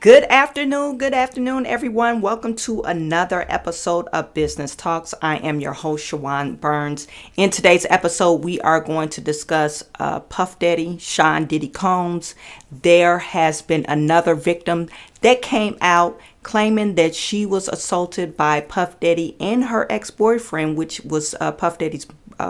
Good afternoon, everyone. Welcome to another episode of Business Talks. I am your host, Chawanne Burns. In today's episode, we are going to discuss Puff Daddy, Sean Diddy Combs. There has been another victim that came out claiming that she was assaulted by Puff Daddy and her ex-boyfriend, which was Puff Daddy's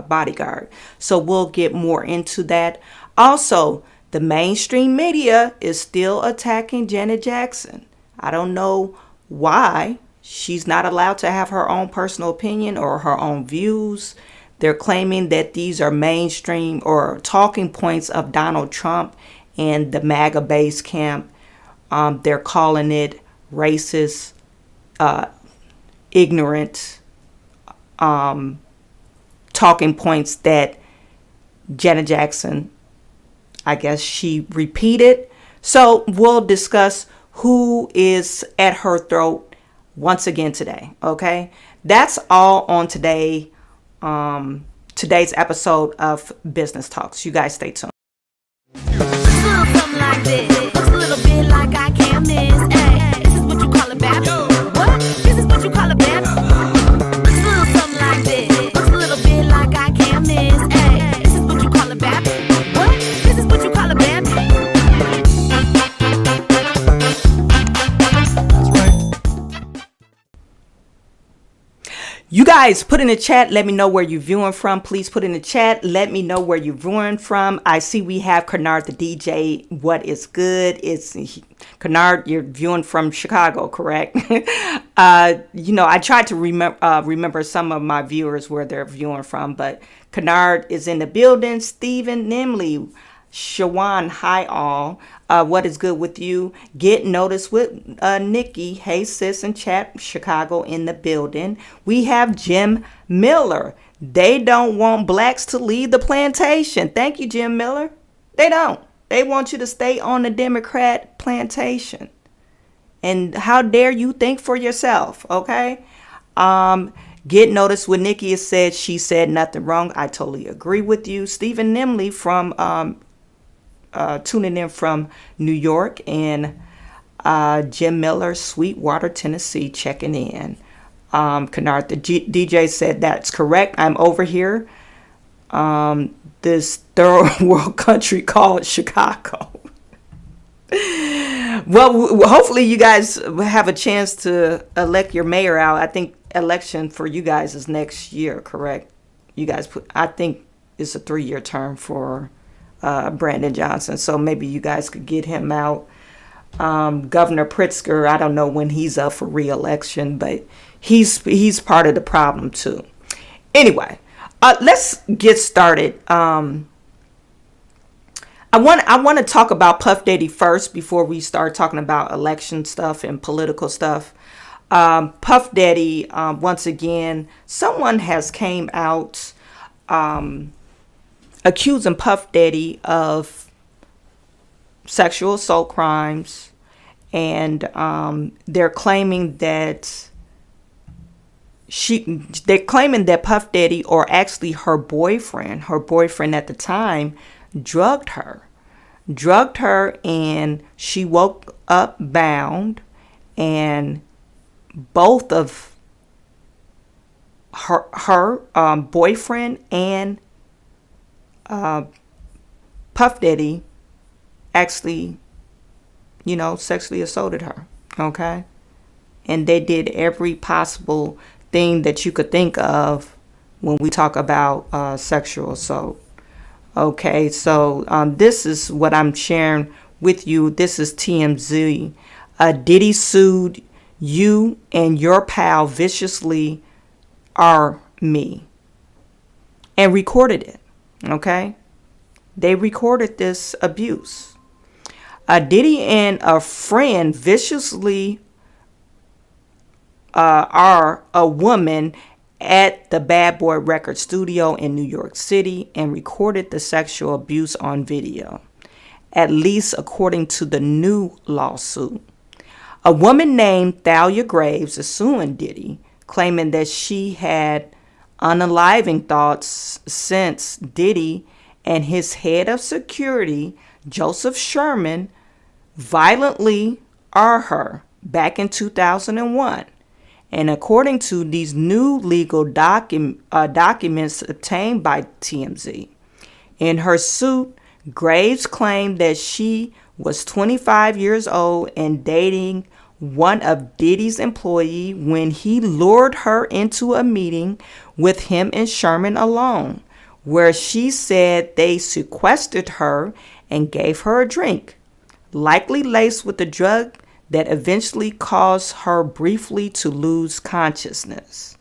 bodyguard. So we'll get more into that. Also, the mainstream media is still attacking Janet Jackson. I don't know why. She's not allowed to have her own personal opinion or her own views. They're claiming that these are mainstream or talking points of Donald Trump and the MAGA base camp. They're calling it racist, ignorant talking points that Janet Jackson, I guess she repeated. So we'll discuss who is at her throat once again today. Okay, that's all on today's episode of Business Talks. You guys stay tuned. Something like this. Looks a little bit like I can't miss. Hey, this is what you call a bad. What? This is what you call a bad. Something like this. Looks a little bit like I can't miss. Hey, this is what you call a bad. What you call a bad. You guys put in the chat, let me know where you're viewing from. Please put in the chat, let me know where you're viewing from. I see we have Kennard the DJ. What is good? It's Kennard, you're viewing from Chicago, correct? I tried to remember some of my viewers where they're viewing from, but Kennard is in the building. Stephen Nimley, Chawanne, hi all. What is good with you? Get noticed with Nikki. Hey sis and chat. Chicago in the building. We have Jim Miller. They don't want blacks to leave the plantation. Thank you, Jim Miller. They don't. They want you to stay on the Democrat plantation. And how dare you think for yourself, okay? Get noticed with Nikki has said she said nothing wrong. I totally agree with you. Stephen Nimley from tuning in from New York, and Jim Miller, Sweetwater, Tennessee, checking in. Kennard, the DJ said that's correct. I'm over here. This third world country called Chicago. Well, hopefully you guys have a chance to elect your mayor out. I think election for you guys is next year, correct? You guys I think it's a 3-year term for Brandon Johnson, so maybe you guys could get him out. Governor Pritzker, I don't know when he's up for re-election, but he's part of the problem too. Anyway, let's get started. I want to talk about Puff Daddy first before we start talking about election stuff and political stuff. Puff Daddy, once again, someone has came out accusing Puff Daddy of sexual assault crimes, and they're claiming that Puff Daddy, or actually her boyfriend at the time, drugged her, and she woke up bound, and both of her boyfriend and Puff Daddy actually, sexually assaulted her, okay? And they did every possible thing that you could think of when we talk about sexual assault. Okay, so this is what I'm sharing with you. This is TMZ. Diddy sued you and your pal viciously are me, and recorded it. Okay, they recorded this abuse. Diddy and a friend viciously are a woman at the Bad Boy Record Studio in New York City and recorded the sexual abuse on video, at least according to the new lawsuit. A woman named Thalia Graves is suing Diddy, claiming that she had unaliving thoughts since Diddy and his head of security, Joseph Sherman, violently are her back in 2001. And according to these new legal documents obtained by TMZ, in her suit, Graves claimed that she was 25 years old and dating one of Diddy's employees when he lured her into a meeting with him and Sherman alone, where she said they sequestered her and gave her a drink, likely laced with a drug that eventually caused her briefly to lose consciousness.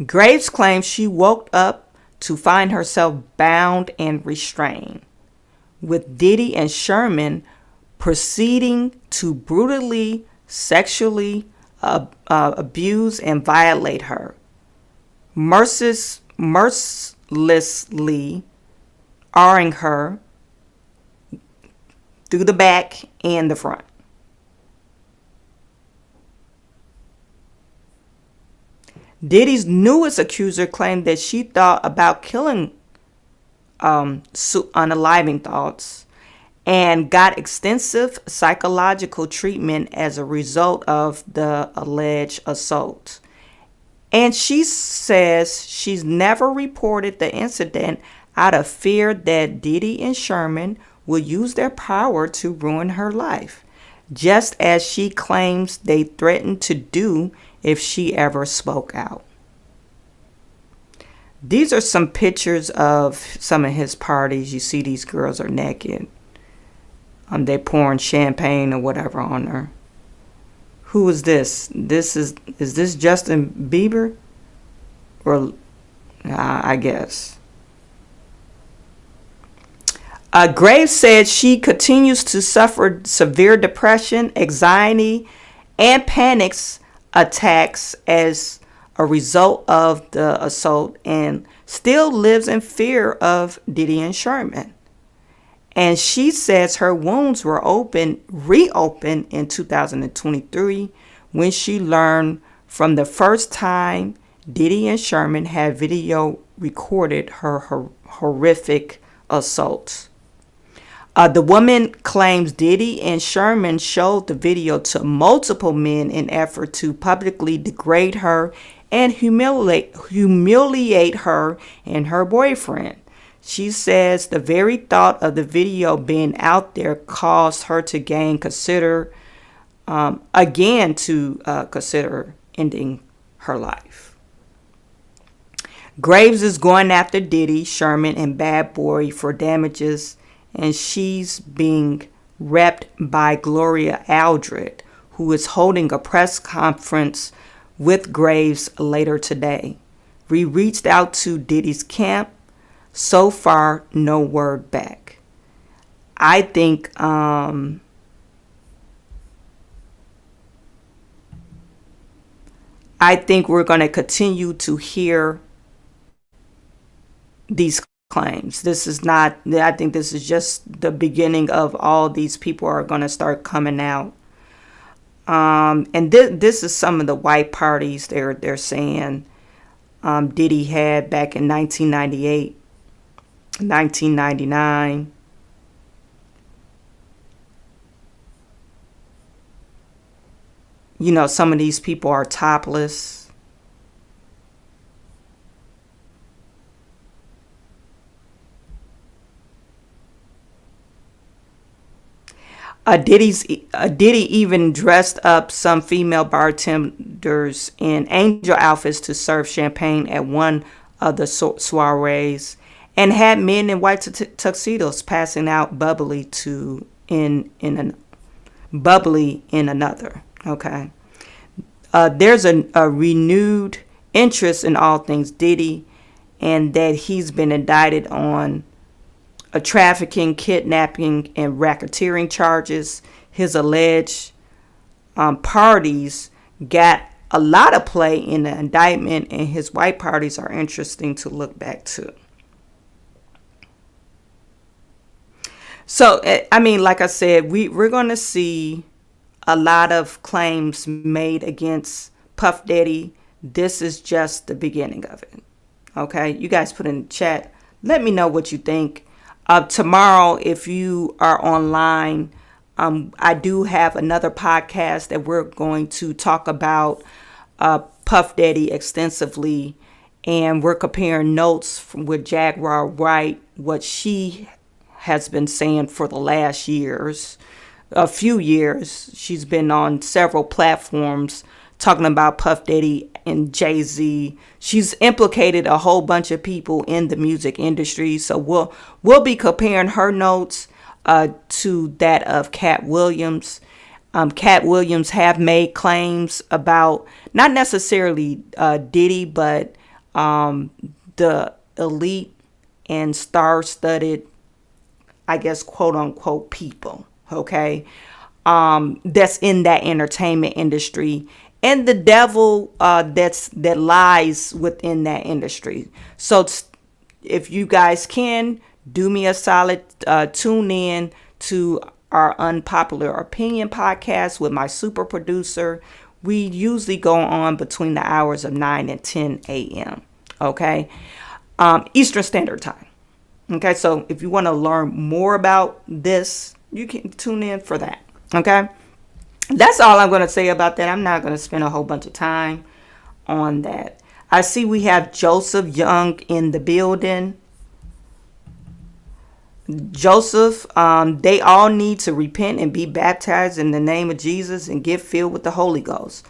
Graves claims she woke up to find herself bound and restrained, with Diddy and Sherman proceeding to brutally sexually abuse and violate her, mercilessly arring her through the back and the front. Diddy's newest accuser claimed that she thought about killing unaliving thoughts and got extensive psychological treatment as a result of the alleged assault. And she says she's never reported the incident out of fear that Diddy and Sherman will use their power to ruin her life, just as she claims they threatened to do if she ever spoke out. These are some pictures of some of his parties. You see these girls are naked. They're pouring champagne or whatever on her. Who is this? Is this Justin Bieber? Or I guess. Graves said she continues to suffer severe depression, anxiety, and panic attacks as a result of the assault and still lives in fear of Diddy and Sherman. And she says her wounds were reopened in 2023 when she learned from the first time Diddy and Sherman had video recorded her horrific assaults. The woman claims Diddy and Sherman showed the video to multiple men in effort to publicly degrade her and humiliate her and her boyfriend. She says the very thought of the video being out there caused her to consider ending her life. Graves is going after Diddy, Sherman, and Bad Boy for damages, and she's being repped by Gloria Aldred, who is holding a press conference with Graves later today. We reached out to Diddy's camp. So far, no word back. I think we're going to continue to hear these claims. This is not, I think this is just the beginning of all these people are going to start coming out. And this is some of the white parties they're saying Diddy had back in 1998, 1999. You know, some of these people are topless. Diddy even dressed up some female bartenders in angel outfits to serve champagne at one of the soirees, and had men in white tuxedos passing out bubbly in another. Okay, there's a renewed interest in all things Diddy, and that he's been indicted on trafficking, kidnapping, and racketeering charges. His alleged parties got a lot of play in the indictment, and his white parties are interesting to look back to. So, I mean, like I said, we're going to see a lot of claims made against Puff Daddy. This is just the beginning of it. Okay, you guys put in the chat. Let me know what you think. Tomorrow, if you are online, I do have another podcast that we're going to talk about Puff Daddy extensively, and we're comparing notes with Jaguar Wright, what she has been saying for the last a few years. She's been on several platforms talking about Puff Daddy and Jay-Z. She's implicated a whole bunch of people in the music industry. So we'll be comparing her notes to that of Cat Williams. Cat Williams have made claims about not necessarily Diddy, but the elite and star-studded, I guess, quote unquote, people, okay, that's in that entertainment industry, and the devil that lies within that industry. So if you guys can do me a solid, tune in to our Unpopular Opinion podcast with my super producer. We usually go on between the hours of 9 and 10 a.m. Okay, Eastern Standard Time. Okay, so if you want to learn more about this, you can tune in for that. Okay, that's all I'm going to say about that. I'm not going to spend a whole bunch of time on that. I see we have Joseph Young in the building. Joseph, they all need to repent and be baptized in the name of Jesus and get filled with the Holy Ghost.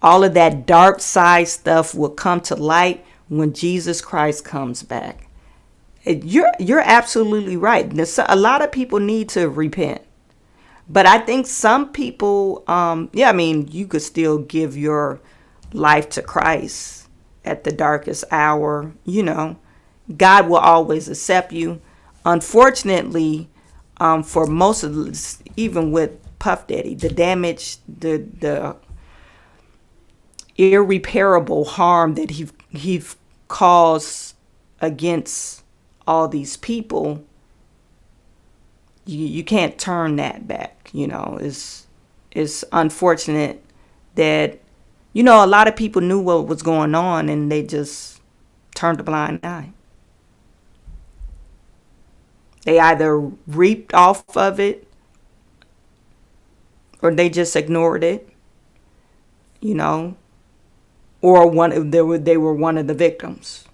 All of that dark side stuff will come to light when Jesus Christ comes back. You're absolutely right. A lot of people need to repent. But I think some people, you could still give your life to Christ at the darkest hour. God will always accept you. Unfortunately, for most of this, even with Puff Daddy, the damage, the irreparable harm that he caused against all these people, you can't turn that back. It's unfortunate that a lot of people knew what was going on and they just turned a blind eye. They either reaped off of it or they just ignored it, or they were one of the victims.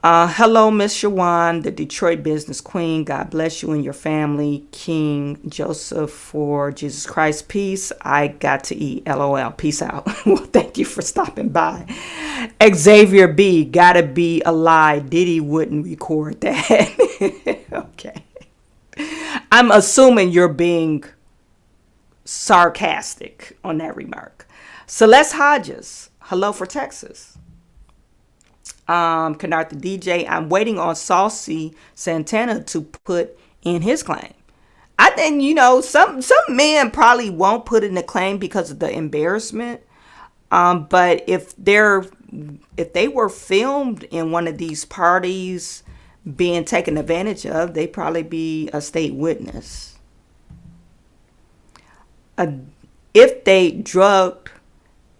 Hello, Miss Chawanne, the Detroit business queen. God bless you and your family. King Joseph for Jesus Christ. Peace. I got to eat. LOL. Peace out. Well, thank you for stopping by. Xavier B. Gotta be a lie. Diddy wouldn't record that. Okay. I'm assuming you're being sarcastic on that remark. Celeste Hodges. Hello for Texas. Kennard the DJ, I'm waiting on Saucy Santana to put in his claim. I think, some men probably won't put in the claim because of the embarrassment. But if they were filmed in one of these parties being taken advantage of, they'd probably be a state witness. If they drugged,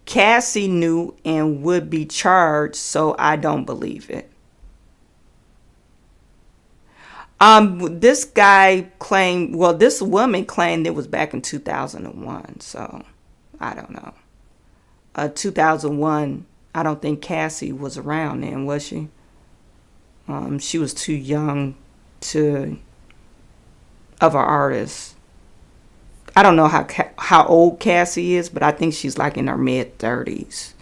Cassie knew and would be charged, so I don't believe it. This woman claimed it was back in 2001, so I don't know. 2001, I don't think Cassie was around then, was she? She was too young of an artist. I don't know how old Cassie is, but I think she's like in her mid-30s.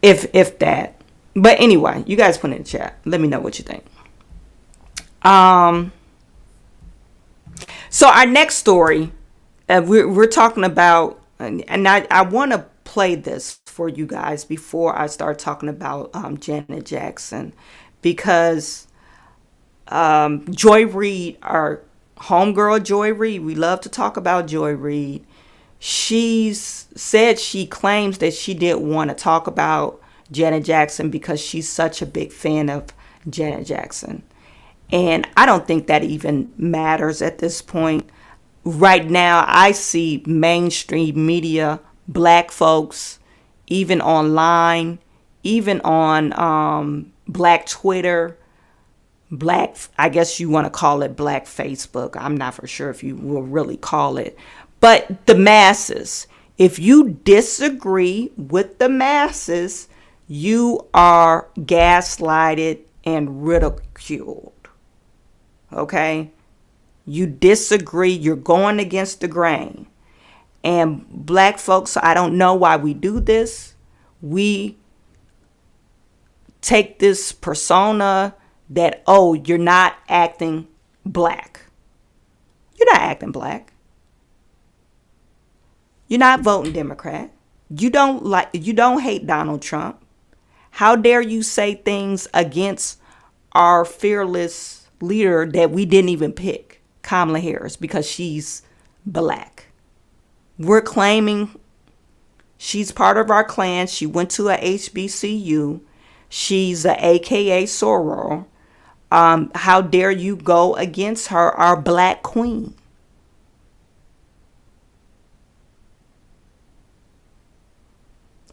If that. But anyway, you guys put it in the chat. Let me know what you think. So our next story, we're talking about, and I want to play this for you guys before I start talking about Janet Jackson, because Joy Reid, our homegirl Joy Reid, we love to talk about Joy Reid. She's said she claims that she didn't want to talk about Janet Jackson because she's such a big fan of Janet Jackson. And I don't think that even matters at this point. Right now, I see mainstream media, black folks, even online, even on Black Twitter, black, I guess you want to call it black Facebook. I'm not for sure if you will really call it. But the masses, if you disagree with the masses, you are gaslighted and ridiculed. Okay? You disagree, you're going against the grain. And black folks, I don't know why we do this. We take this persona that, oh, you're not acting black. You're not acting black. You're not voting Democrat. You don't hate Donald Trump. How dare you say things against our fearless leader that we didn't even pick, Kamala Harris, because she's black. We're claiming she's part of our clan. She went to a HBCU. She's a AKA soror. How dare you go against her, our black queen?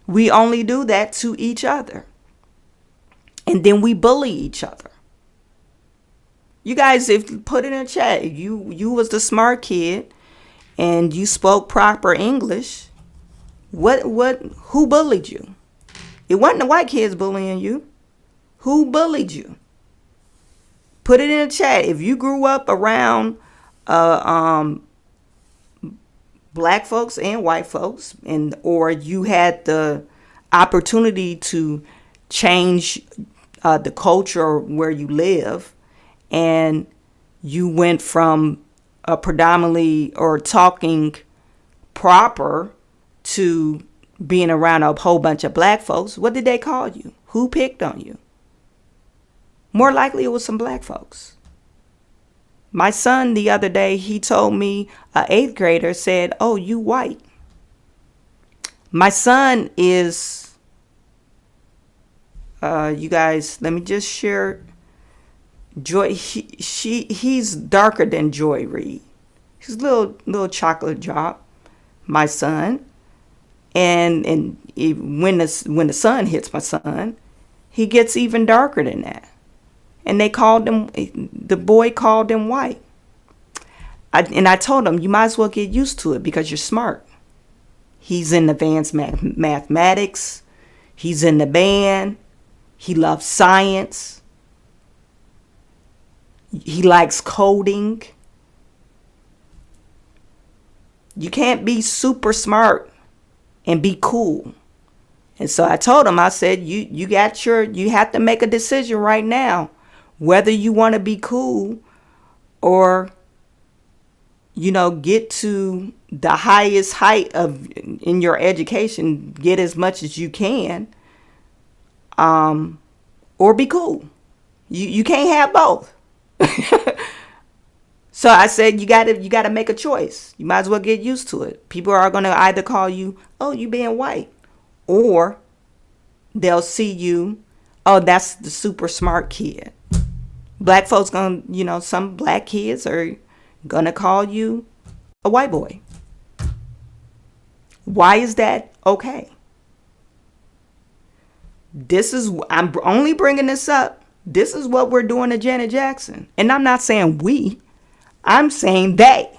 We only do that to each other. And then we bully each other. You guys, if you put it in chat, you was the smart kid and you spoke proper English. Who bullied you? It wasn't the white kids bullying you. Who bullied you? Put it in the chat. If you grew up around black folks and white folks, or you had the opportunity to change the culture where you live, and you went from predominantly or talking proper to being around a whole bunch of black folks, what did they call you? Who picked on you? More likely it was some black folks. My son the other day, he told me, an 8th grader said, oh, you white. My son is, you guys, let me just share. Joy, he's darker than Joy Reid. He's a little chocolate drop, my son. And when the sun hits my son, he gets even darker than that. And the boy called him white. I told him, you might as well get used to it because you're smart. He's in advanced mathematics. He's in the band. He loves science. He likes coding. You can't be super smart and be cool. And so I told him, I said, you have to make a decision right now, whether you want to be cool or, get to the highest height in your education, get as much as you can, or be cool. You can't have both. So I said, you gotta make a choice. You might as well get used to it. People are gonna either call you, oh, you being white, or they'll see you, oh, that's the super smart kid. Black folks some black kids are gonna call you a white boy. Why is that okay? I'm only bringing this up. This is what we're doing to Janet Jackson. And I'm not saying we. I'm saying they.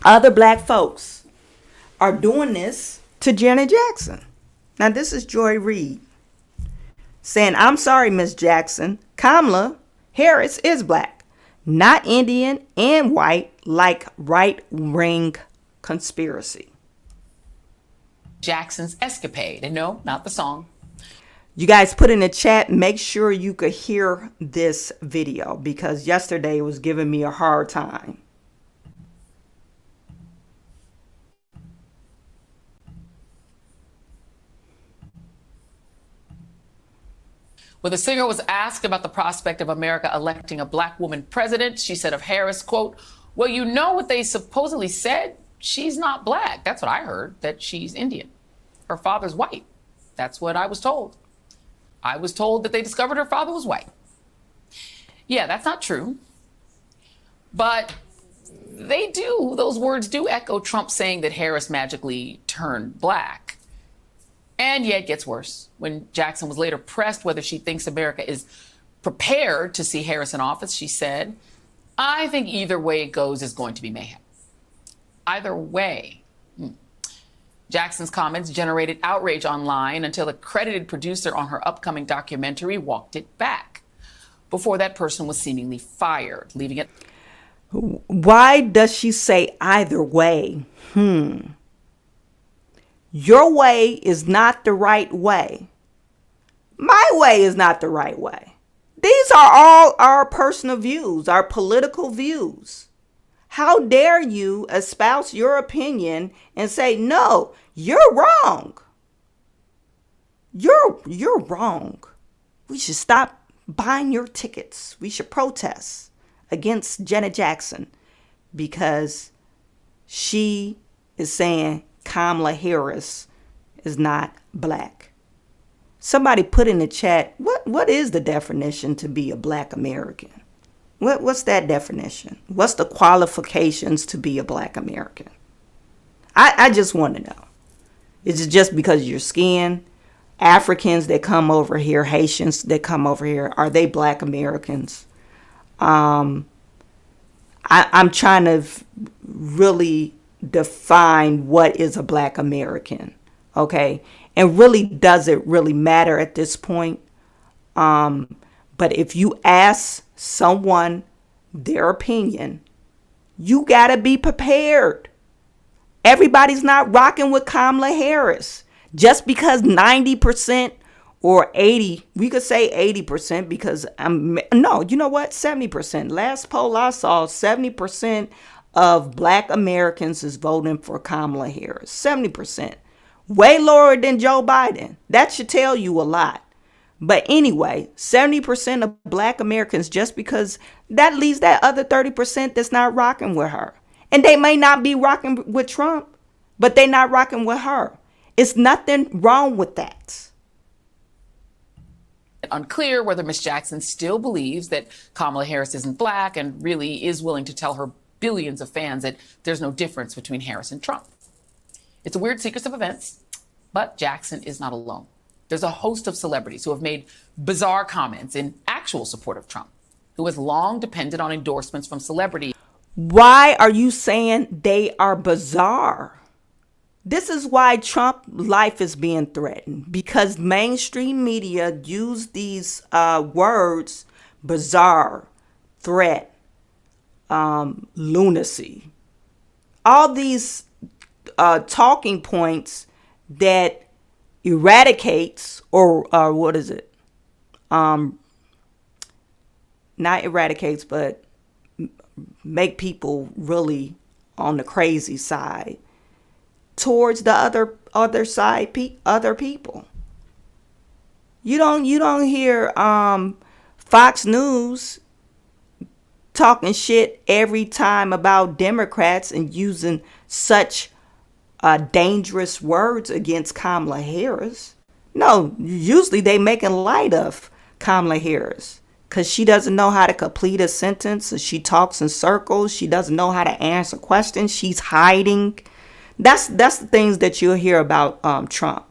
Other black folks are doing this to Janet Jackson. Now, this is Joy Reid saying, I'm sorry, Miss Jackson. Kamala Harris is black, not Indian and white like right-wing conspiracy. Jackson's escapade. And no, not the song. You guys put in the chat, make sure you could hear this video because yesterday it was giving me a hard time. When the singer was asked about the prospect of America electing a black woman president, she said of Harris, quote, well, you know what they supposedly said? She's not black. That's what I heard, that she's Indian. Her father's white. That's what I was told. I was told that they discovered her father was white. Yeah, that's not true. But those words do echo Trump saying that Harris magically turned black. And yet it gets worse. When Jackson was later pressed whether she thinks America is prepared to see Harris in office, she said, "I think either way it goes is going to be mayhem." Either way. Jackson's comments generated outrage online until a credited producer on her upcoming documentary walked it back. Before that person was seemingly fired, leaving it. Why does she say either way? Your way is not the right way. My way is not the right way. These are all our personal views, our political views. How dare you espouse your opinion and say, no, you're wrong. You're wrong. We should stop buying your tickets. We should protest against Janet Jackson because she is saying Kamala Harris is not black. Somebody put in the chat, what is the definition to be a black American? What's that definition? What's the qualifications to be a black American? I just want to know. Is it just because of your skin? Africans that come over here, Haitians that come over here, are they black Americans? I'm trying to really define what is a black American, okay? And really, does it really matter at this point? But if you ask someone their opinion, you gotta be prepared. Everybody's not rocking with Kamala Harris. Just because 90% or 80, we could say 80% because no, you know what? 70%. Last poll I saw, 70% of black Americans is voting for Kamala Harris. 70%. Way lower than Joe Biden. That should tell you a lot. But anyway, 70% of black Americans, just because that leaves that other 30% that's not rocking with her. And they may not be rocking with Trump, but they not rocking with her. It's nothing wrong with that. Unclear whether Ms. Jackson still believes that Kamala Harris isn't black and really is willing to tell her billions of fans that there's no difference between Harris and Trump. It's a weird sequence of events, but Jackson is not alone. There's a host of celebrities who have made bizarre comments in actual support of Trump, who has long depended on endorsements from celebrities. Why are you saying they are bizarre? This is why Trump life is being threatened, because mainstream media use these words, bizarre, threat, lunacy, all these talking points that eradicates or what is it? Not eradicates, but make people really on the crazy side towards the other side, other people. You don't hear Fox News talking shit every time about Democrats and using such dangerous words against Kamala Harris. No, usually they making light of Kamala Harris because she doesn't know how to complete a sentence. Or she talks in circles. She doesn't know how to answer questions. She's hiding. That's the things that you'll hear about Trump.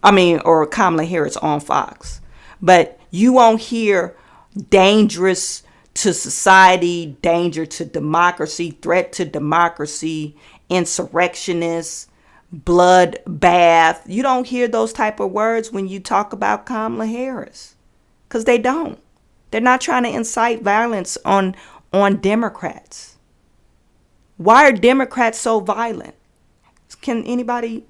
Or Kamala Harris on Fox. But you won't hear dangerous to society, danger to democracy, threat to democracy, insurrectionist, bloodbath. You don't hear those type of words when you talk about Kamala Harris, because they don't. They're not trying to incite violence on Democrats. Why are Democrats so violent? Can anybody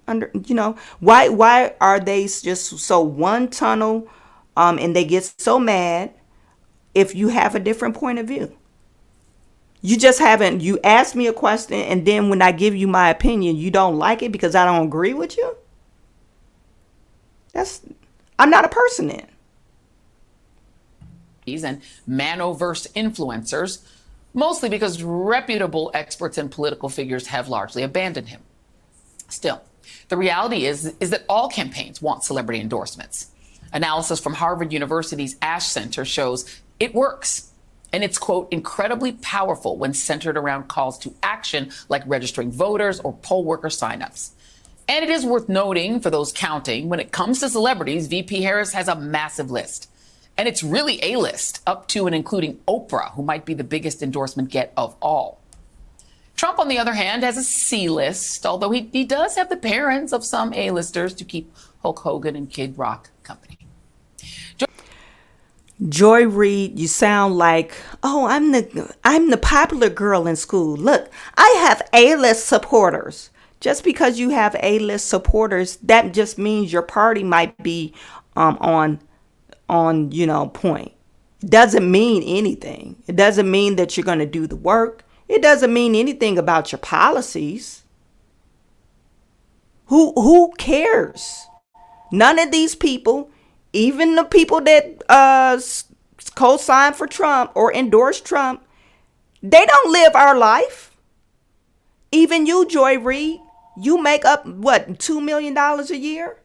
why are they just so one tunnel and they get so mad if you have a different point of view? You ask me a question and then when I give you my opinion, you don't like it because I don't agree with you? I'm not a person then. And Manoverse influencers, mostly because reputable experts and political figures have largely abandoned him. Still, the reality is that all campaigns want celebrity endorsements. Analysis from Harvard University's Ash Center shows it works. And it's, quote, incredibly powerful when centered around calls to action like registering voters or poll worker signups. And it is worth noting for those counting, when it comes to celebrities, VP Harris has a massive list. And it's really A-list, up to and including Oprah, who might be the biggest endorsement get of all. Trump, on the other hand, has a C-list, although he does have the parents of some A-listers to keep Hulk Hogan and Kid Rock company. Joy Reid, you sound like, oh, I'm the popular girl in school. Look, I have A-list supporters. Just because you have A-list supporters, that just means your party might be on point. It doesn't mean anything. It doesn't mean that you're going to do the work. It doesn't mean anything about your policies. Who cares? None of these people, even the people that co-sign for Trump or endorse Trump, they don't live our life. Even you, Joy Reid, you make up, what, $2 million a year?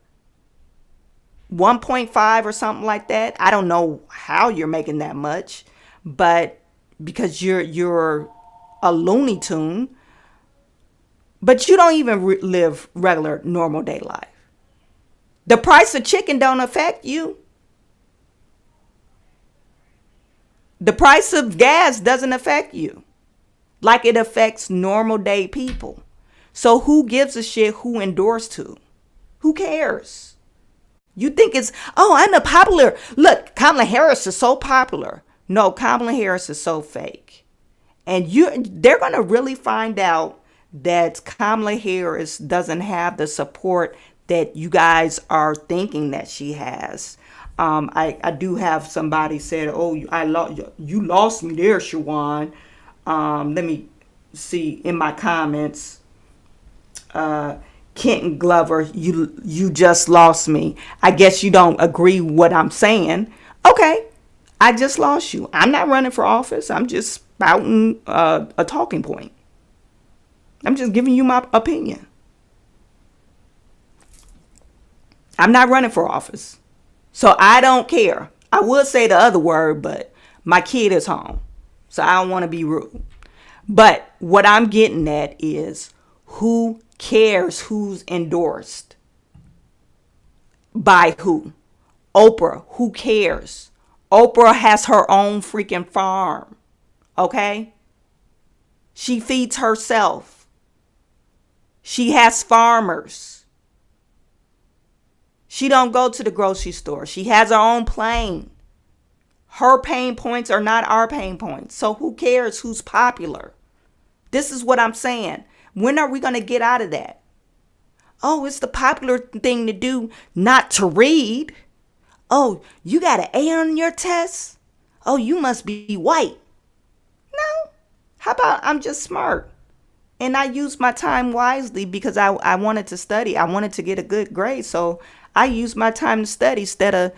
1.5 or something like that. I don't know how you're making that much, but because you're a Looney Tune, but you don't even live regular, normal day life. The price of chicken don't affect you. The price of gas doesn't affect you like it affects normal day people. So who gives a shit who endorsed who? Who cares? You think it's, oh, I'm a popular. Look, Kamala Harris is so popular. No, Kamala Harris is so fake. And they're going to really find out that Kamala Harris doesn't have the support that you guys are thinking that she has. I do have somebody said, oh, you lost me there, Chawanne. Let me see in my comments. Kenton Glover, you just lost me. I guess you don't agree with what I'm saying. Okay, I just lost you. I'm not running for office. I'm just spouting a talking point. I'm just giving you my opinion. I'm not running for office. So I don't care. I would say the other word, but my kid is home. So I don't want to be rude. But what I'm getting at is, who cares who's endorsed by who? Oprah, who cares? Oprah has her own freaking farm. Okay? She feeds herself. She has farmers. She don't go to the grocery store. She has her own plane. Her pain points are not our pain points. So who cares who's popular? This is what I'm saying. When are we going to get out of that? Oh, it's the popular thing to do, not to read. Oh, you got an A on your test? Oh, you must be white. No. How about I'm just smart? And I use my time wisely because I wanted to study. I wanted to get a good grade. So I use my time to study instead of,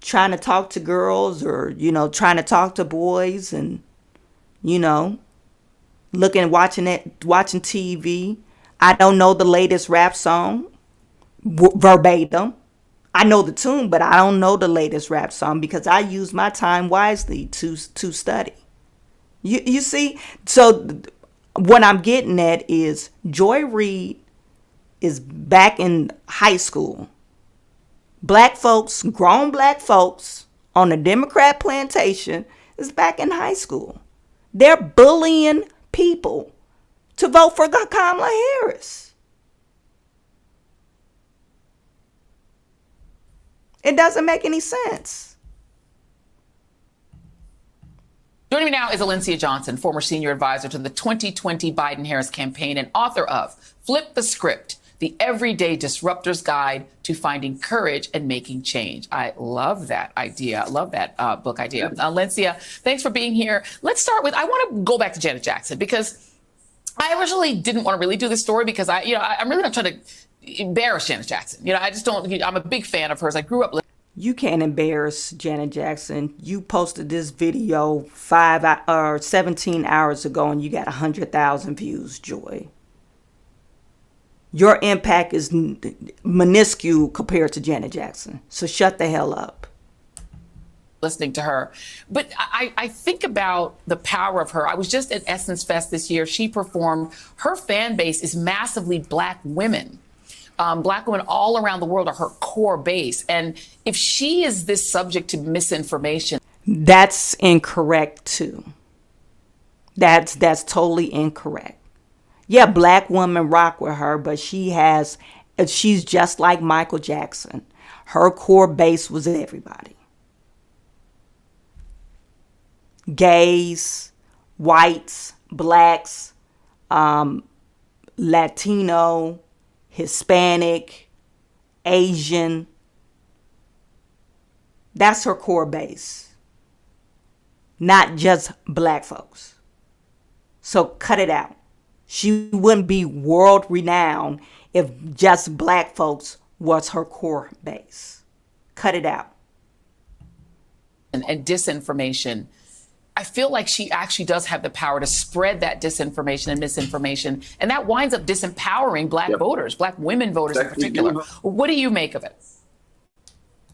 trying to talk to girls or, trying to talk to boys and, watching TV. I don't know the latest rap song verbatim. I know the tune, but I don't know the latest rap song because I use my time wisely to study. You see? So what I'm getting at is Joy Reid is back in high school. Black folks, grown black folks on a Democrat plantation is back in high school. They're bullying people to vote for Kamala Harris. It doesn't make any sense. Joining me now is Alencia Johnson, former senior advisor to the 2020 Biden-Harris campaign and author of Flip the Script, the Everyday Disruptor's Guide to Finding Courage and Making Change. I love that idea. I love that book idea. Alencia, thanks for being here. Let's start with, I want to go back to Janet Jackson because I originally didn't want to really do this story because I'm really not trying to embarrass Janet Jackson. I just don't, I'm a big fan of hers. I grew up listening. You can't embarrass Janet Jackson. You posted this video 17 hours ago and you got 100,000 views, Joy. Your impact is minuscule compared to Janet Jackson. So shut the hell up. Listening to her. But I think about the power of her. I was just at Essence Fest this year. She performed. Her fan base is massively Black women. Black women all around the world are her core base. And if she is this subject to misinformation, that's incorrect too. That's totally incorrect. Yeah, Black women rock with her, but she's just like Michael Jackson. Her core base was everybody. Gays, whites, blacks, Latino, Hispanic, Asian. That's her core base. Not just black folks. So cut it out. She wouldn't be world renowned if just black folks was her core base. Cut it out. and disinformation, I feel like she actually does have the power to spread that disinformation and misinformation. And that winds up disempowering black voters, black women voters in particular. What do you make of it?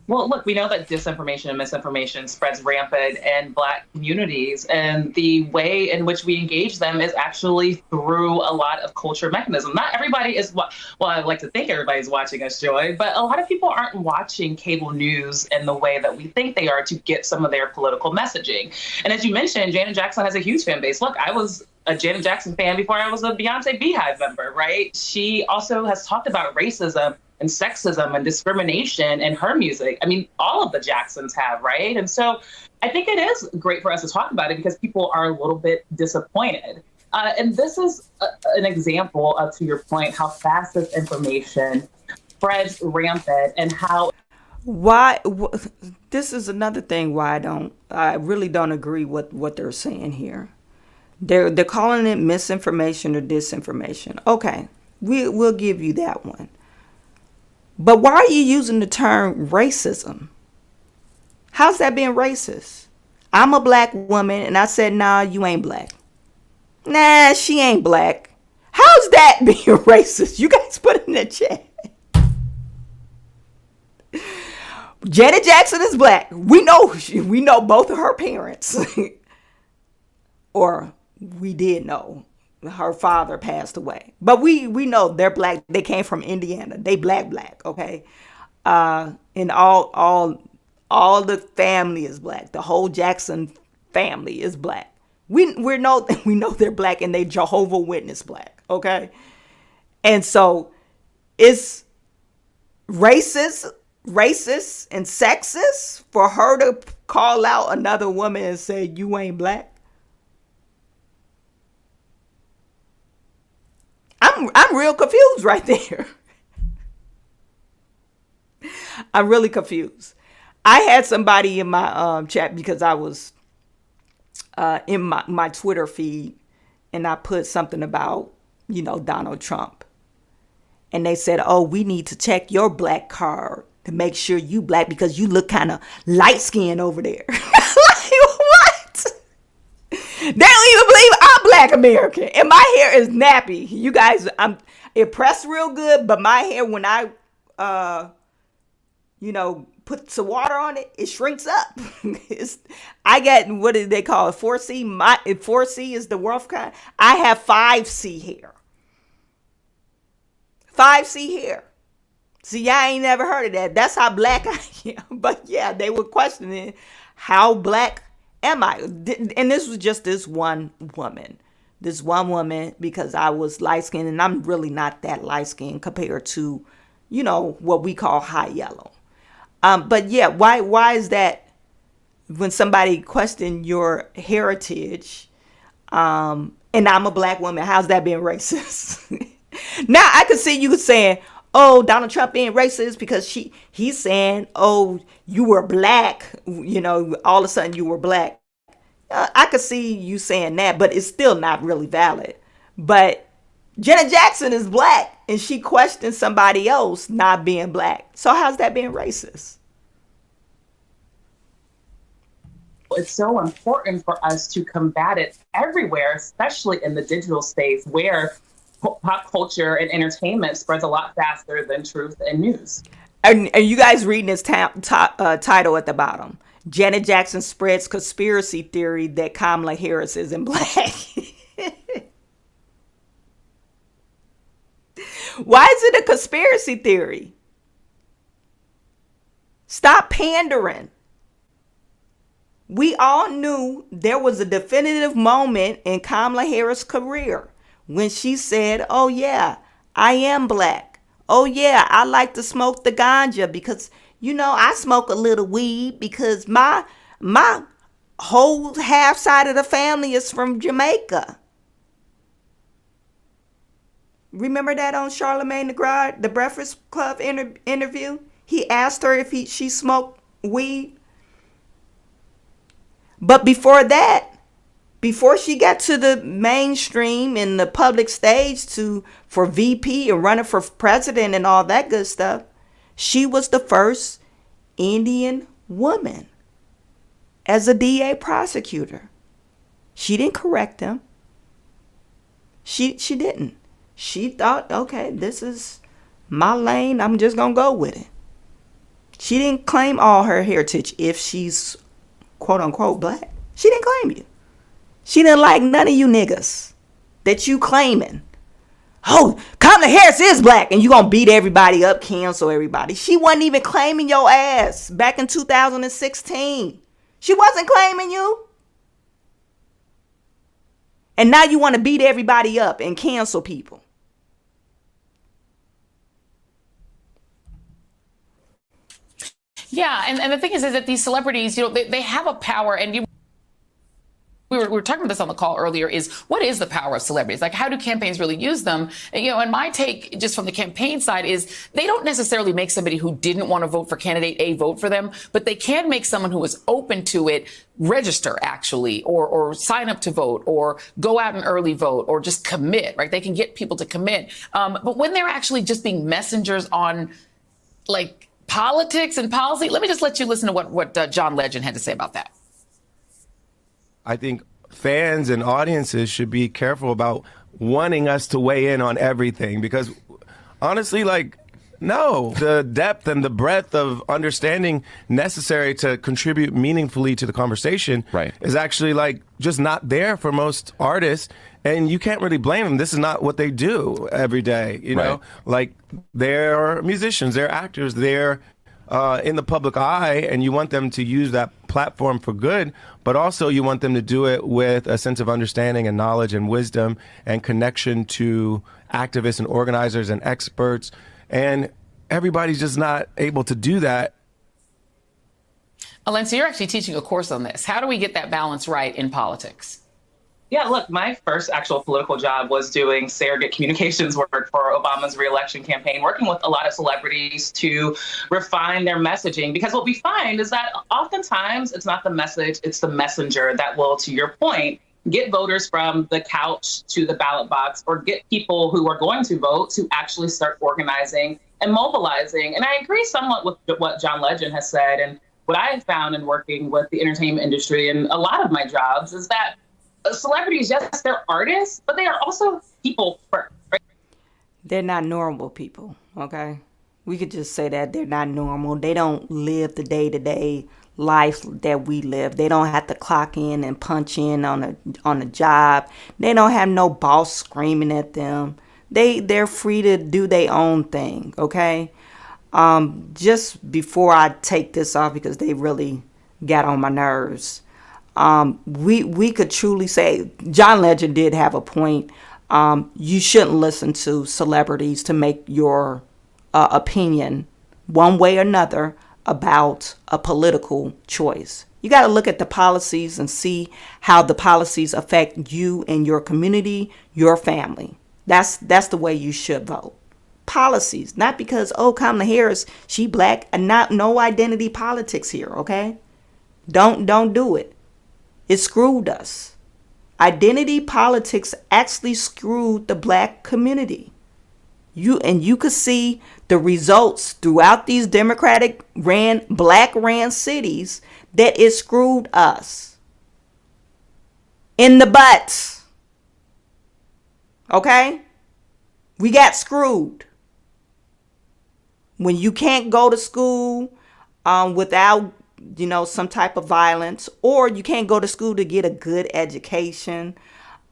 Well, look, we know that disinformation and misinformation spreads rampant in Black communities, and the way in which we engage them is actually through a lot of culture mechanism. Not everybody is, well, I like to think everybody's watching us, Joy, but a lot of people aren't watching cable news in the way that we think they are to get some of their political messaging. And as you mentioned, Janet Jackson has a huge fan base. Look, I was a Janet Jackson fan before I was a Beyonce Beehive member, right? She also has talked about racism and sexism and discrimination in her music. I mean, all of the Jacksons have, right? And so I think it is great for us to talk about it because people are a little bit disappointed. And this is an example of, to your point, how fast this information spreads rampant and how... This is another thing why I really don't agree with what they're saying here. They're calling it misinformation or disinformation. Okay, we'll give you that one. But why are you using the term racism? How's that being racist? I'm a black woman and I said, nah, you ain't black. Nah, she ain't black. How's that being racist? You guys put it in the chat. Janet Jackson is black. We know both of her parents. Or we did know. Her father passed away, but we know they're black. They came from Indiana. They black, okay? And all the family is black. The whole Jackson family is black. We know they're black, and they Jehovah Witness black, okay? And so it's racist and sexist for her to call out another woman and say you ain't black. I'm real confused right there. I'm really confused. I had somebody in my chat because I was in my Twitter feed and I put something about, Donald Trump. And they said, oh, we need to check your black card to make sure you black because you look kind of light-skinned over there. What? They don't even believe I'm black American. And my hair is nappy. You guys, it pressed real good, but my hair, when I, put some water on it, it shrinks up. I got, what do they call it? 4C. 4C is the rough kind. I have 5C hair. 5C hair. See, y'all ain't never heard of that. That's how black I am. But yeah, they were questioning how black am I? And this was just this one woman. Because I was light-skinned, and I'm really not that light-skinned compared to, what we call high yellow. But yeah, why is that when somebody question your heritage, and I'm a black woman, how's that being racist? Now I could see you saying, oh, Donald Trump being racist because he's saying, oh, you were black, all of a sudden you were black. I could see you saying that, but it's still not really valid. But Janet Jackson is black and she questioned somebody else not being black. So how's that being racist? It's so important for us to combat it everywhere, especially in the digital space where pop culture and entertainment spreads a lot faster than truth and news. And you guys reading this title at the bottom. Janet Jackson spreads conspiracy theory that Kamala Harris isn't black. Why is it a conspiracy theory? Stop pandering. We all knew there was a definitive moment in Kamala Harris' career when she said, oh yeah, I am black. Oh yeah, I like to smoke the ganja because, I smoke a little weed because my whole half side of the family is from Jamaica. Remember that on Charlamagne the Breakfast Club interview? He asked her if she smoked weed. But before that, before she got to the mainstream and the public stage for VP and running for president and all that good stuff, she was the first Indian woman as a DA prosecutor. She didn't correct him. She didn't. She thought, okay, this is my lane. I'm just going to go with it. She didn't claim all her heritage if she's quote unquote black. She didn't claim you. She didn't like none of you niggas that you claiming. Oh, Kamala Harris is black and you gonna beat everybody up, cancel everybody. She wasn't even claiming your ass back in 2016. She wasn't claiming you. And now you want to beat everybody up and cancel people. Yeah, and the thing is that these celebrities, they have a power, and we were talking about this on the call earlier, is what is the power of celebrities? Like, how do campaigns really use them? And my take just from the campaign side is they don't necessarily make somebody who didn't want to vote for candidate A vote for them, but they can make someone who is open to it register actually, or sign up to vote, or go out and early vote, or just commit, right? They can get people to commit. But when they're actually just being messengers on like politics and policy, let me just let you listen to what John Legend had to say about that. I think fans and audiences should be careful about wanting us to weigh in on everything because honestly, no, the depth and the breadth of understanding necessary to contribute meaningfully to the conversation is actually just not there for most artists. And you can't really blame them. This is not what they do every day. You know, they're musicians, they're actors, they're in the public eye, and you want them to use that platform for good, but also you want them to do it with a sense of understanding and knowledge and wisdom and connection to activists and organizers and experts. And everybody's just not able to do that. Alencia, you're actually teaching a course on this. How do we get that balance right in politics? Yeah, look, my first actual political job was doing surrogate communications work for Obama's reelection campaign, working with a lot of celebrities to refine their messaging. Because what we find is that oftentimes it's not the message, it's the messenger that will, to your point, get voters from the couch to the ballot box, or get people who are going to vote to actually start organizing and mobilizing. And I agree somewhat with what John Legend has said. And what I have found in working with the entertainment industry and a lot of my jobs is that celebrities, yes, they're artists, but they are also people first. Right? They're not normal people, okay? We could just say that they're not normal. They don't live the day-to-day life that we live. They don't have to clock in and punch in on a job. They don't have no boss screaming at them. They're free to do their own thing, okay? Just before I take this off, because they really got on my nerves, we could truly say John Legend did have a point. You shouldn't listen to celebrities to make your opinion one way or another about a political choice. You got to look at the policies and see how the policies affect you and your community, your family. That's the way you should vote. Policies, not because, oh, Kamala Harris, she black, and no identity politics here, okay? Don't do it. It screwed us. Identity politics actually screwed the black community. You could see the results throughout these Democratic black ran cities that it screwed us in the butts. Okay? We got screwed. When you can't go to school without some type of violence, or you can't go to school to get a good education,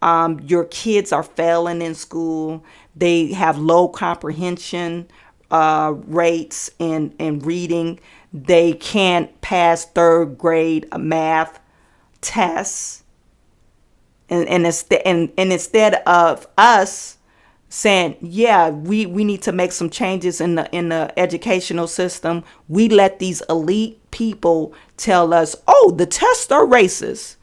Your kids are failing in school. They have low comprehension rates in reading. They can't pass third grade math tests. And instead of us saying, yeah, we need to make some changes in the educational system, we let these elite people tell us, oh, the tests are racist.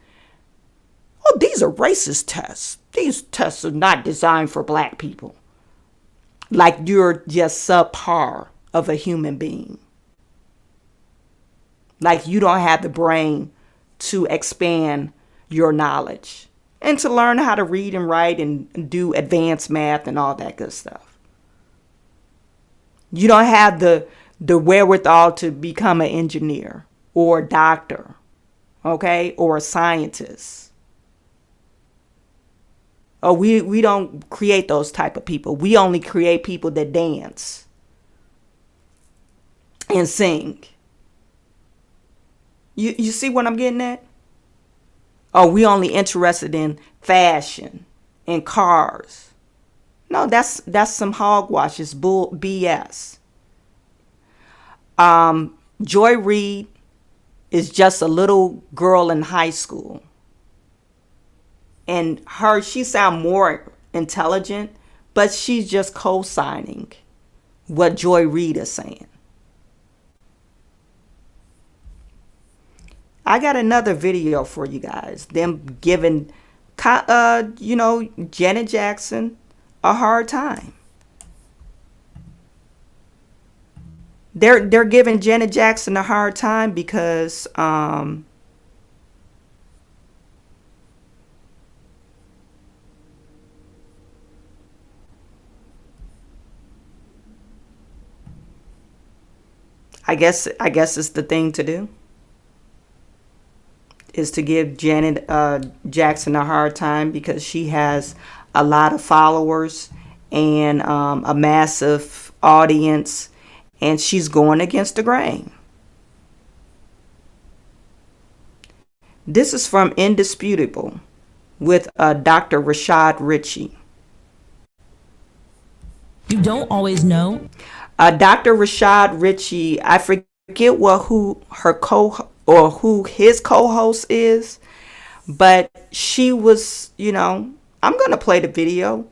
Oh, these are racist tests. These tests are not designed for black people. Like you're just subpar of a human being. Like you don't have the brain to expand your knowledge and to learn how to read and write and do advanced math and all that good stuff. You don't have the wherewithal to become an engineer or a doctor, okay, or a scientist. Oh, we don't create those type of people. We only create people that dance and sing. You see what I'm getting at? Oh, we only interested in fashion and cars. No, that's some hogwash. It's bull BS. Joy Reid is just a little girl in high school. And she sound more intelligent, but she's just co-signing what Joy Reid is saying. I got another video for you guys. Them giving, Janet Jackson a hard time. They're giving Janet Jackson a hard time because I guess it's the thing to do, is to give Janet Jackson a hard time because she has a lot of followers and a massive audience, and she's going against the grain. This is from Indisputable with Dr. Rashad Ritchie. You don't always know. Dr. Rashad Ritchie, I forget who his co-host is, but she was, I'm going to play the video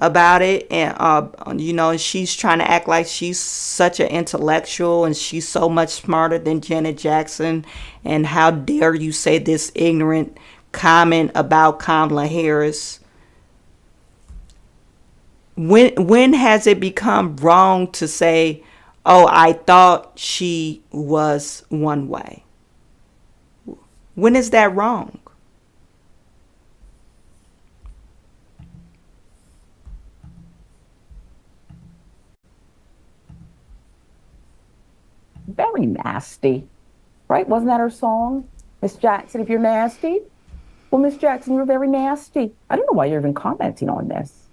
about it. And, she's trying to act like she's such an intellectual and she's so much smarter than Janet Jackson. And how dare you say this ignorant comment about Kamala Harris? When has it become wrong to say, oh, I thought she was one way? When is that wrong? Very nasty, right? Wasn't that her song? Miss Jackson, if you're nasty. Well, Miss Jackson, you're very nasty. I don't know why you're even commenting on this.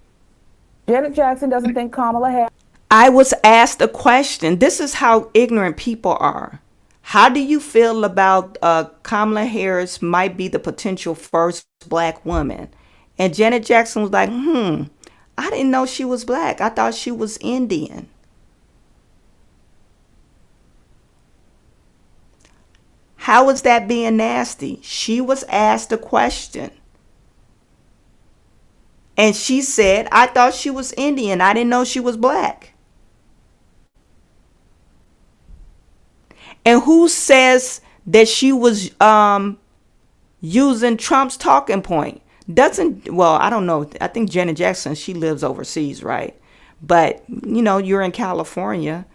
Janet Jackson doesn't think Kamala Harris. I was asked a question. This is how ignorant people are. How do you feel about Kamala Harris might be the potential first black woman? And Janet Jackson was like, I didn't know she was black. I thought she was Indian. How is that being nasty? She was asked a question. And she said, I thought she was Indian. I didn't know she was black. And who says that she was using Trump's talking point? I don't know. I think Janet Jackson, she lives overseas, right? But, you're in California.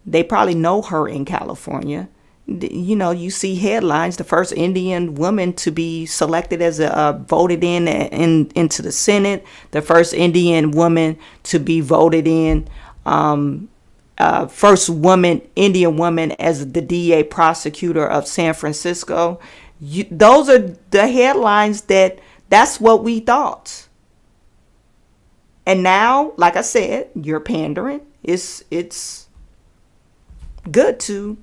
They probably know her in California. You see headlines, the first Indian woman to be selected as voted into the Senate, the first Indian woman to be voted in, first Indian woman as the DA prosecutor of San Francisco. Those are the headlines that's what we thought. And now, like I said, you're pandering. It's good to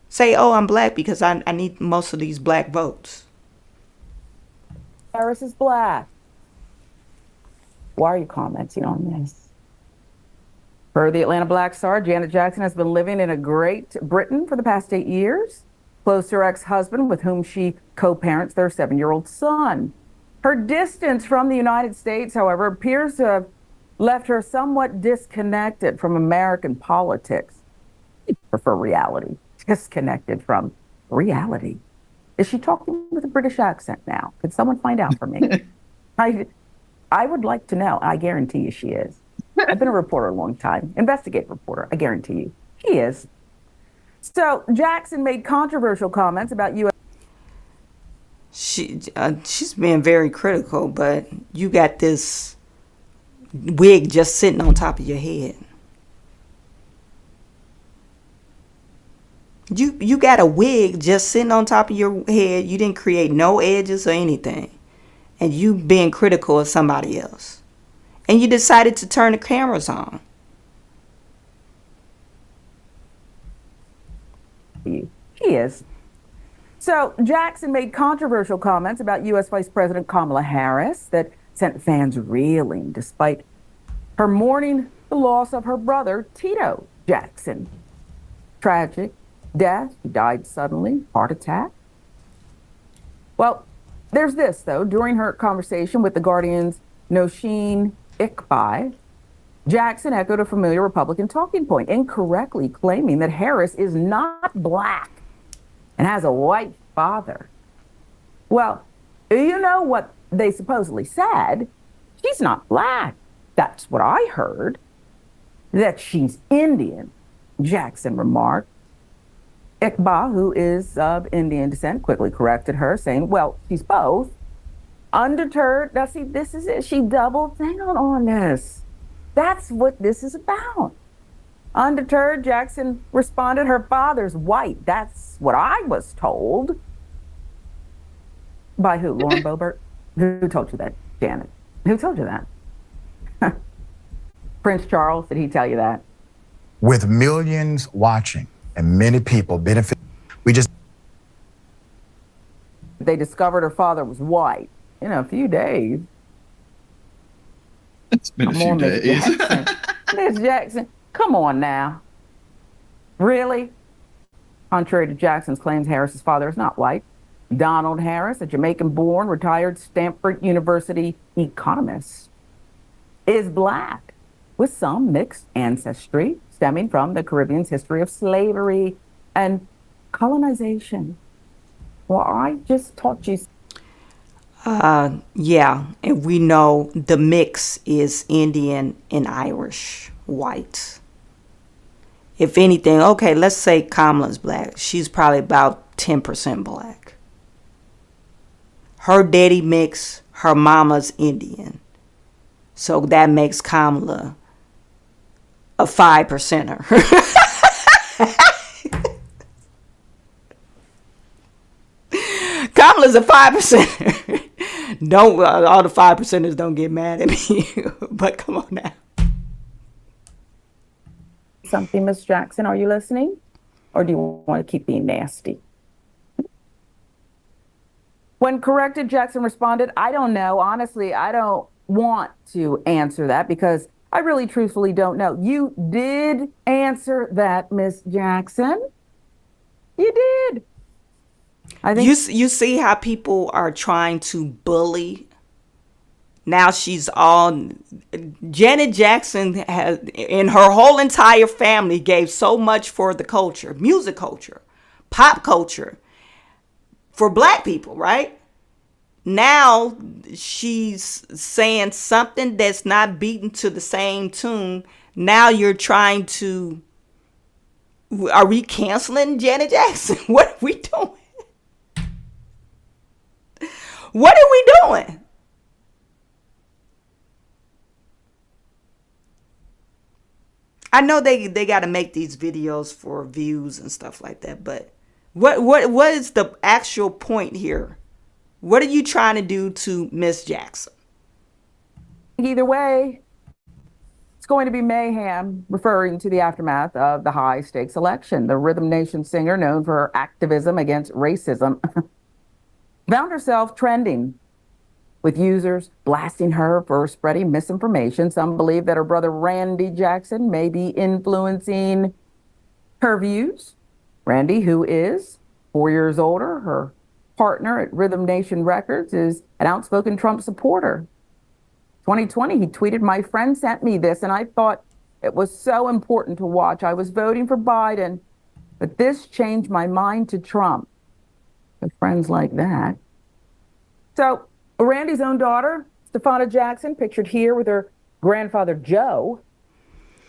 say, oh, I'm black because I need most of these black votes. Harris is black. Why are you commenting on this? Per the Atlanta Black Star, Janet Jackson has been living in a Great Britain for the past 8 years, close to her ex-husband with whom she co-parents their 7-year-old son. Her distance from the United States, however, appears to have left her somewhat disconnected from American politics. I prefer reality. Disconnected from reality. Is she talking with a British accent now? Could someone find out for me? I would like to know. I guarantee you she is. I've been a reporter a long time. Investigative reporter. I guarantee you. She is. So Jackson made controversial comments about U.S. She's being very critical, but you got this wig just sitting on top of your head. You got a wig just sitting on top of your head. You didn't create no edges or anything. And you being critical of somebody else. And you decided to turn the cameras on. He is. So Jackson made controversial comments about U.S. Vice President Kamala Harris that sent fans reeling despite her mourning the loss of her brother, Tito Jackson. Tragic death. He died suddenly, heart attack. Well, there's this, though. During her conversation with The Guardian's Nosheen Iqbal, Jackson echoed a familiar Republican talking point, incorrectly claiming that Harris is not black and has a white father. Well, you know what they supposedly said? She's not black. That's what I heard. That she's Indian, Jackson remarked. Iqbal, who is of Indian descent, quickly corrected her, saying, well, she's both. Undeterred, now see, this is it. She doubled down on this. That's what this is about. Undeterred, Jackson responded, her father's white. That's what I was told. By who? Lauren Boebert? Who told you that, Janet? Who told you that? Prince Charles, did he tell you that? With millions watching and many people benefit, they discovered her father was white in a few days. It's been a few days. Miss Jackson, come on now. Really? Contrary to Jackson's claims, Harris's father is not white. Donald Harris, a Jamaican-born, retired Stanford University economist, is black, with some mixed ancestry stemming from the Caribbean's history of slavery and colonization. Well, I just taught you. Yeah, and we know the mix is Indian and Irish white. If anything, okay, let's say Kamala's black. She's probably about 10% black. Her daddy mix, her mama's Indian. So that makes Kamala a 5%er. Kamala's a 5%er. Don't all the 5%ers don't get mad at me, but come on now. Something, Miss Jackson, are you listening? Or do you want to keep being nasty? When corrected, Jackson responded, I don't know. Honestly, I don't want to answer that because I really truthfully don't know. You did answer that, Miss Jackson. You did. I think you see how people are trying to bully. Now she's all Janet Jackson has, and her whole entire family gave so much for the culture, music culture, pop culture, for black people, right? Now she's saying something that's not beaten to the same tune. Now you're trying to, are we canceling Janet Jackson? What are we doing? What are we doing? I know they got to make these videos for views and stuff like that, but what is the actual point here? What are you trying to do to Miss Jackson? either way, it's going to be mayhem, referring to the aftermath of the high-stakes election. The Rhythm Nation singer, known for her activism against racism, found herself trending with users blasting her for spreading misinformation. Some believe that her brother Randy Jackson may be influencing her views. Randy, who is 4 years older, her partner at Rhythm Nation Records, is an outspoken Trump supporter. 2020, he tweeted, "My friend sent me this, and I thought it was so important to watch. I was voting for Biden, but this changed my mind to Trump." With friends like that. So Randy's own daughter, Stefana Jackson, pictured here with her grandfather Joe,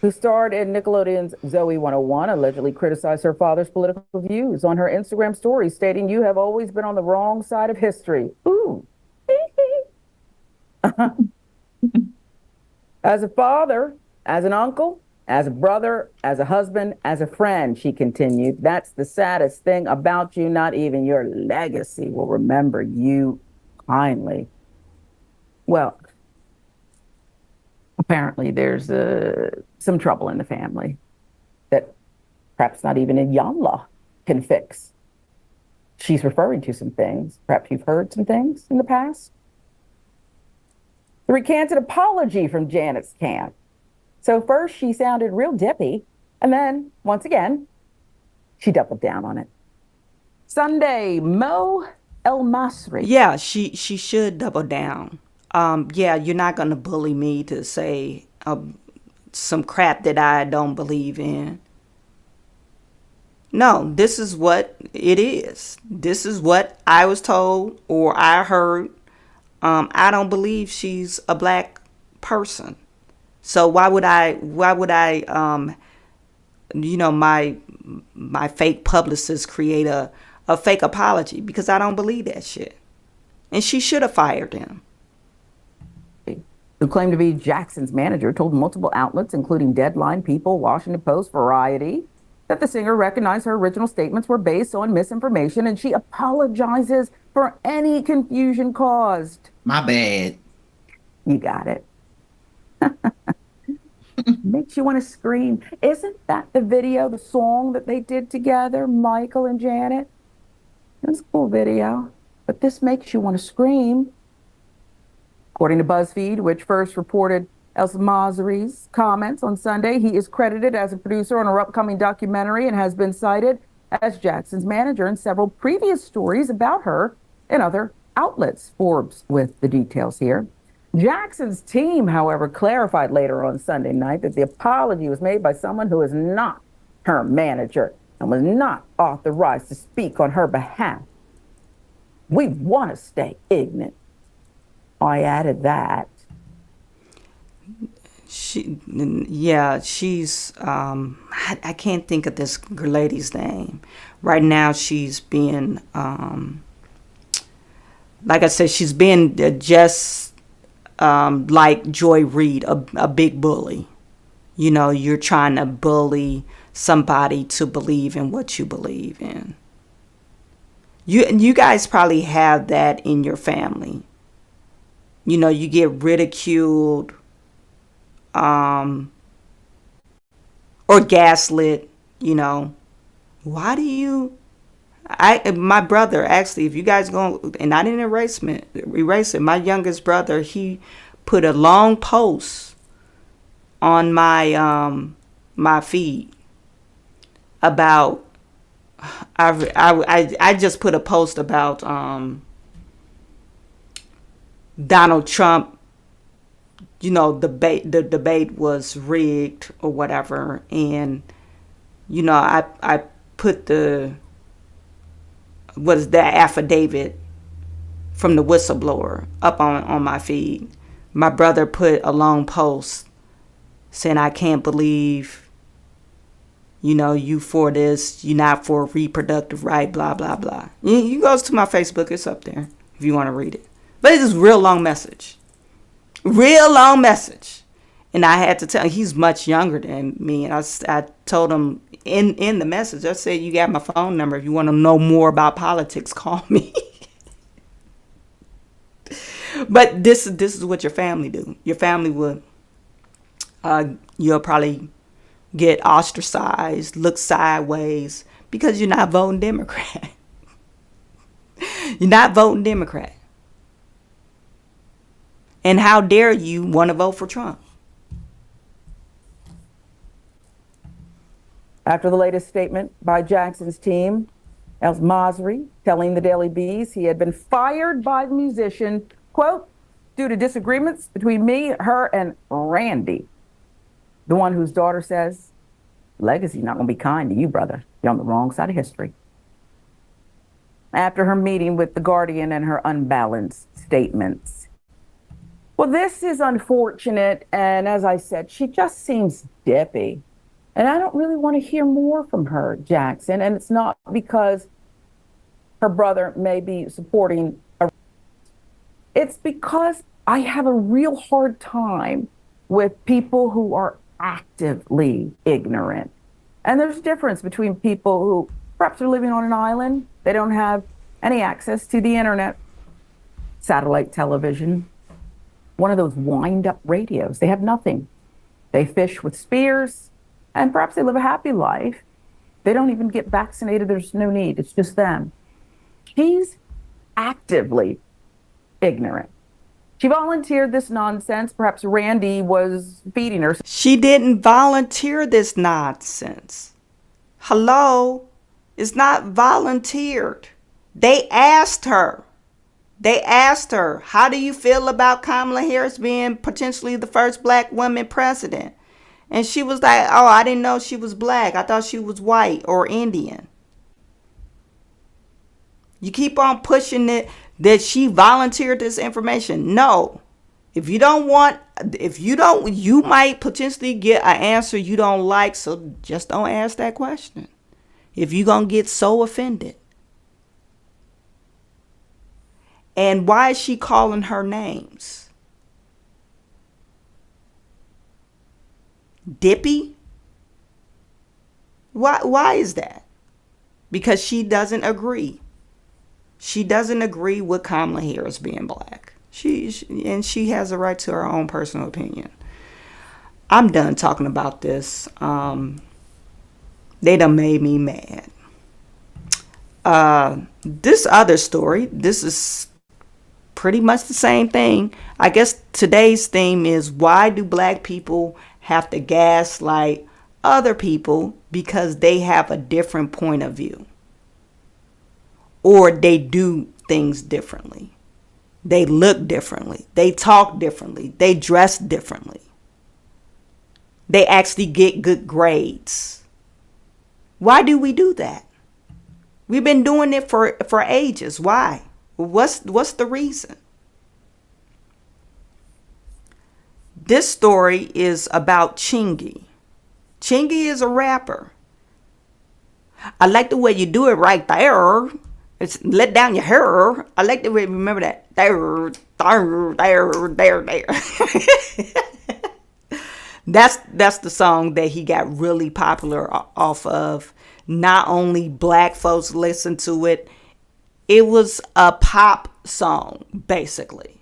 who starred in Nickelodeon's Zoe 101, allegedly criticized her father's political views on her Instagram story, stating, "You have always been on the wrong side of history." Ooh. As a father, as an uncle, as a brother, as a husband, as a friend, she continued, "That's the saddest thing about you. Not even your legacy will remember you kindly." Well, apparently there's some trouble in the family that perhaps not even a Yamla can fix. She's referring to some things. Perhaps you've heard some things in the past. The recanted apology from Janet's camp. So first she sounded real dippy, and then, once again, she doubled down on it. Sunday, Mo El Masri. Yeah, she should double down. Yeah, you're not going to bully me to say some crap that I don't believe in. No, this is what it is. This is what I was told or I heard. I don't believe she's a black person. So why would I my fake publicist create a fake apology? Because I don't believe that shit. And she should have fired him. Who claimed to be Jackson's manager, told multiple outlets, including Deadline, People, Washington Post, Variety, that the singer recognized her original statements were based on misinformation, and she apologizes for any confusion caused. My bad. You got it. Makes you want to scream. Isn't that the video, the song that they did together, Michael and Janet? It was a cool video, but this makes you want to scream. According to BuzzFeed, which first reported El Masri's comments on Sunday, he is credited as a producer on her upcoming documentary and has been cited as Jackson's manager in several previous stories about her in other outlets. Forbes with the details here. Jackson's team, however, clarified later on Sunday night that the apology was made by someone who is not her manager and was not authorized to speak on her behalf. "We want to stay ignorant." I added that. She's I can't think of this lady's name right now. She's being like I said, she's been just like Joy Reid, a big bully. You know, you're trying to bully somebody to believe in what you believe in. You guys probably have that in your family. You know, you get ridiculed or gaslit, you know. Why do you... my brother, actually, if you guys go... And I didn't erase it. My youngest brother, he put a long post on my feed about... I just put a post about... Donald Trump, you know, the debate was rigged or whatever. And, you know, I put the affidavit from the whistleblower up on my feed. My brother put a long post saying, "I can't believe, you know, you for this, you're not for reproductive right, blah, blah, blah." You go to my Facebook, it's up there if you want to read it. But it's a real long message. Real long message. And I had to tell him, he's much younger than me. And I told him in the message, I said, "You got my phone number. If you want to know more about politics, call me." But this is what your family do. Your family would, you'll probably get ostracized, look sideways, because you're not voting Democrat. You're not voting Democrat. And how dare you want to vote for Trump? After the latest statement by Jackson's team, El Masri telling the Daily Beast he had been fired by the musician, quote, due to disagreements between me, her, and Randy, the one whose daughter says, legacy not going to be kind to you, brother. You're on the wrong side of history. After her meeting with The Guardian and her unbalanced statements. Well, this is unfortunate. And as I said, she just seems dippy. And I don't really want to hear more from her, Jackson. And it's not because her brother may be supporting a... It's because I have a real hard time with people who are actively ignorant. And there's a difference between people who perhaps are living on an island. They don't have any access to the internet, satellite television, one of those wind-up radios. They have nothing. They fish with spears, and perhaps they live a happy life. They don't even get vaccinated. There's no need. It's just them. She's actively ignorant. She volunteered this nonsense. Perhaps Randy was feeding her. She didn't volunteer this nonsense. Hello? It's not volunteered. They asked her. They asked her, how do you feel about Kamala Harris being potentially the first black woman president? And she was like, oh, I didn't know she was black. I thought she was white or Indian. You keep on pushing it that she volunteered this information. No. If you don't, you might potentially get an answer you don't like. So just don't ask that question. If you're going to get so offended. And why is she calling her names? Dippy? Why is that? Because she doesn't agree. She doesn't agree with Kamala Harris being black. She has a right to her own personal opinion. I'm done talking about this. They done made me mad. This other story, this is pretty much the same thing. I guess today's theme is, why do black people have to gaslight other people because they have a different point of view? Or they do things differently. They look differently. They talk differently. They dress differently. They actually get good grades. Why do we do that? We've been doing it for ages. Why? What's the reason? This story is about Chingy. Chingy is a rapper. I like the way you do it right there. It's let down your hair. I like the way, remember that. There. That's the song that he got really popular off of. Not only black folks listened to it, it was a pop song, basically.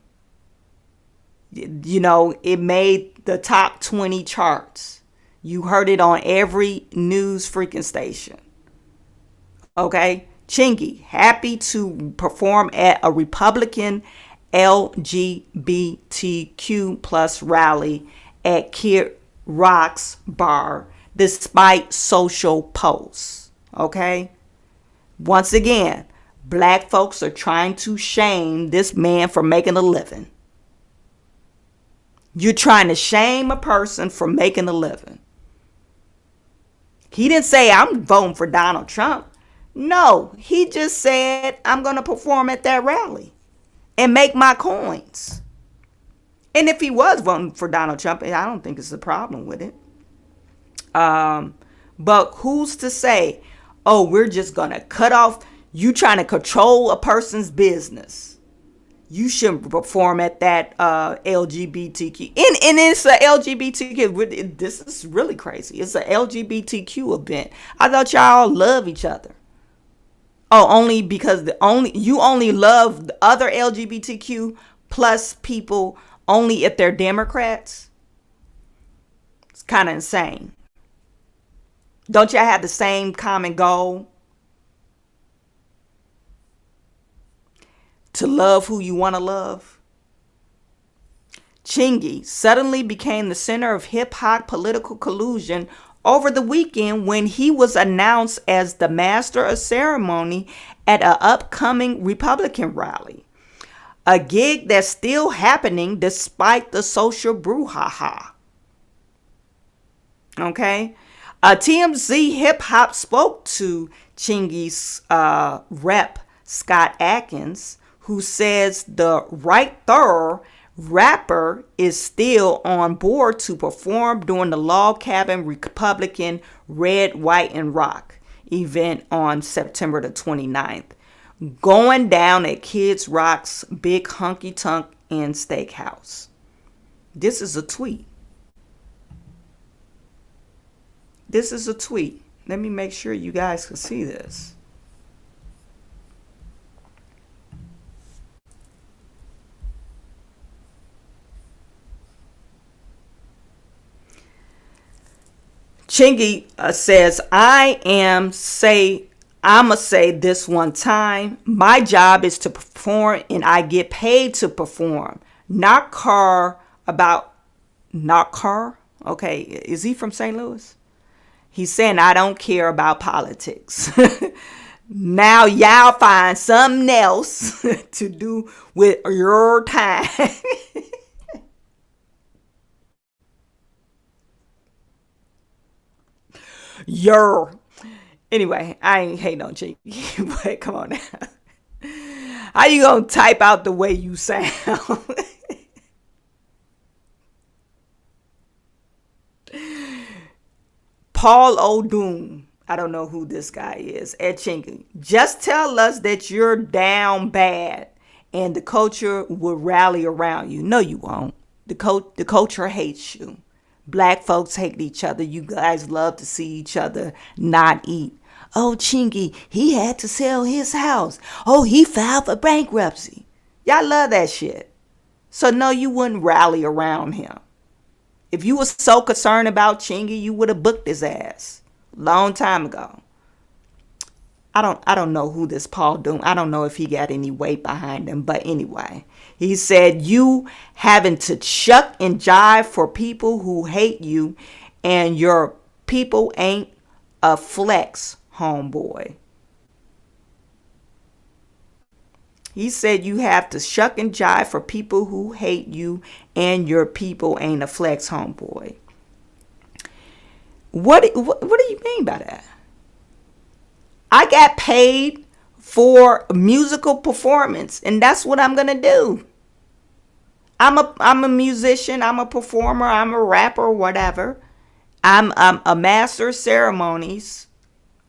You know, it made the top 20 charts. You heard it on every news freaking station. Okay? Chingy, happy to perform at a Republican LGBTQ plus rally at Kid Rock's bar, despite social posts. Okay? Once again, black folks are trying to shame this man for making a living. You're trying to shame a person for making a living. He didn't say, I'm voting for Donald Trump. No, he just said, I'm going to perform at that rally and make my coins. And if he was voting for Donald Trump, I don't think it's a problem with it. But who's to say, oh, we're just going to cut off, you trying to control a person's business. You shouldn't perform at that LGBTQ. And it's a LGBTQ. This is really crazy. It's a LGBTQ event. I thought y'all love each other. Oh, only because you only love the other LGBTQ plus people only if they're Democrats. It's kind of insane. Don't y'all have the same common goal? To love who you want to love? Chingy suddenly became the center of hip-hop political collusion over the weekend when he was announced as the master of ceremony at an upcoming Republican rally. A gig that's still happening despite the social brouhaha. Okay? TMZ Hip Hop spoke to Chingy's rep, Scott Atkins, who says the right thorough rapper is still on board to perform during the Log Cabin Republican Red, White, and Rock event on September the 29th, going down at Kids Rock's Big Honky Tonk and Steakhouse. This is a tweet. This is a tweet. Let me make sure you guys can see this. Chingy says, I'ma say this one time. My job is to perform and I get paid to perform. Not car. Okay, is he from St. Louis? He's saying, I don't care about politics. Now y'all find something else to do with your time. Anyway, I ain't hating on Chingy, but come on now. How you gonna type out the way you sound? Paul O'Doon, I don't know who this guy is, at Chingy. Just tell us that you're down bad and the culture will rally around you. No, you won't. The culture hates you. Black folks hate each other. You guys love to see each other not eat. Oh, Chingy, he had to sell his house. Oh, he filed for bankruptcy. Y'all love that shit. So no, you wouldn't rally around him. If you was so concerned about Chingy, you would have booked his ass long time ago. I don't know who this Paul Doom. I don't know if he got any weight behind him, but anyway, he said you having to shuck and jive for people who hate you, and your people ain't a flex, homeboy. He said you have to shuck and jive for people who hate you, and your people ain't a flex, homeboy. What do you mean by that? I got paid for musical performance, and that's what I'm gonna do. I'm a musician, I'm a performer, I'm a rapper, whatever. I'm a master of ceremonies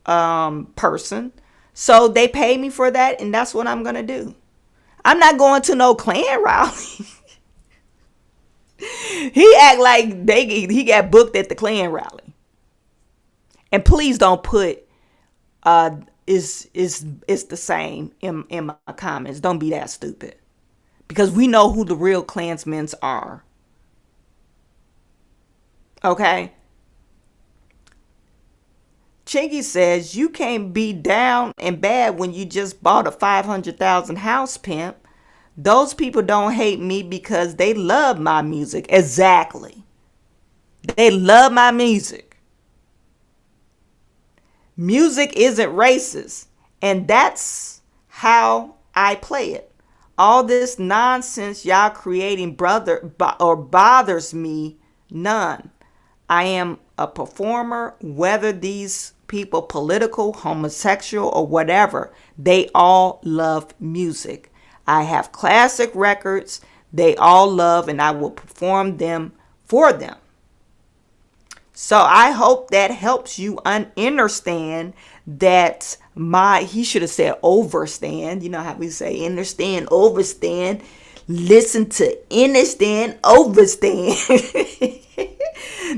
person. So they pay me for that, and that's what I'm gonna do. I'm not going to no Klan rally. He act like he got booked at the Klan rally. And please don't put is the same in my comments. Don't be that stupid. Because we know who the real Klansmen are. Okay? Chingy says you can't be down and bad when you just bought a $500,000 house, pimp. Those people don't hate me because they love my music. Exactly. They love my music. Music isn't racist, and that's how I play it. All this nonsense y'all creating bothers me none. I am a performer, whether these people political, homosexual, or whatever. They all love music. I have classic records they all love, and I will perform them for them. So I hope that helps you understand that he should have said overstand. You know how we say understand, overstand. Listen to understand, overstand.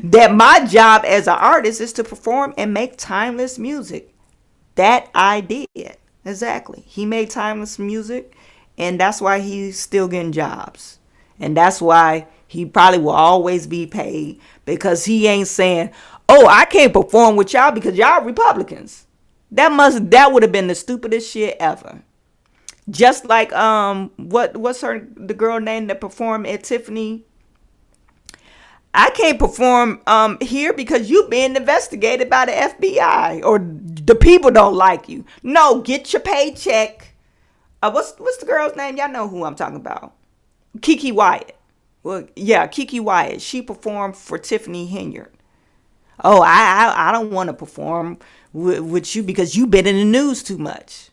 That my job as an artist is to perform and make timeless music. That I did. Exactly. He made timeless music, and that's why he's still getting jobs. And that's why he probably will always be paid, because he ain't saying, oh, I can't perform with y'all because y'all Republicans. That would have been the stupidest shit ever. Just like what's the girl name that performed at Tiffany I can't perform here because you being investigated by the FBI or the people don't like you. No, get your paycheck. What's the girl's name? Y'all know who I'm talking about. Kiki Wyatt. Well, yeah, Kiki Wyatt. She performed for Tiffany Henyard. Oh, I don't want to perform with you because you've been in the news too much.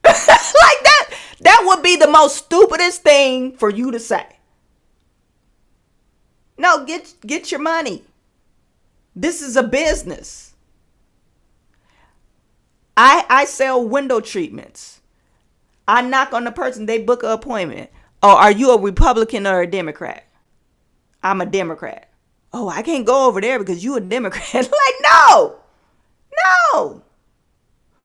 Like that would be the most stupidest thing for you to say. No, get your money. This is a business. I sell window treatments. I knock on the person, they book an appointment. Oh, are you a Republican or a Democrat? I'm a Democrat. Oh, I can't go over there because you a Democrat. Like, no.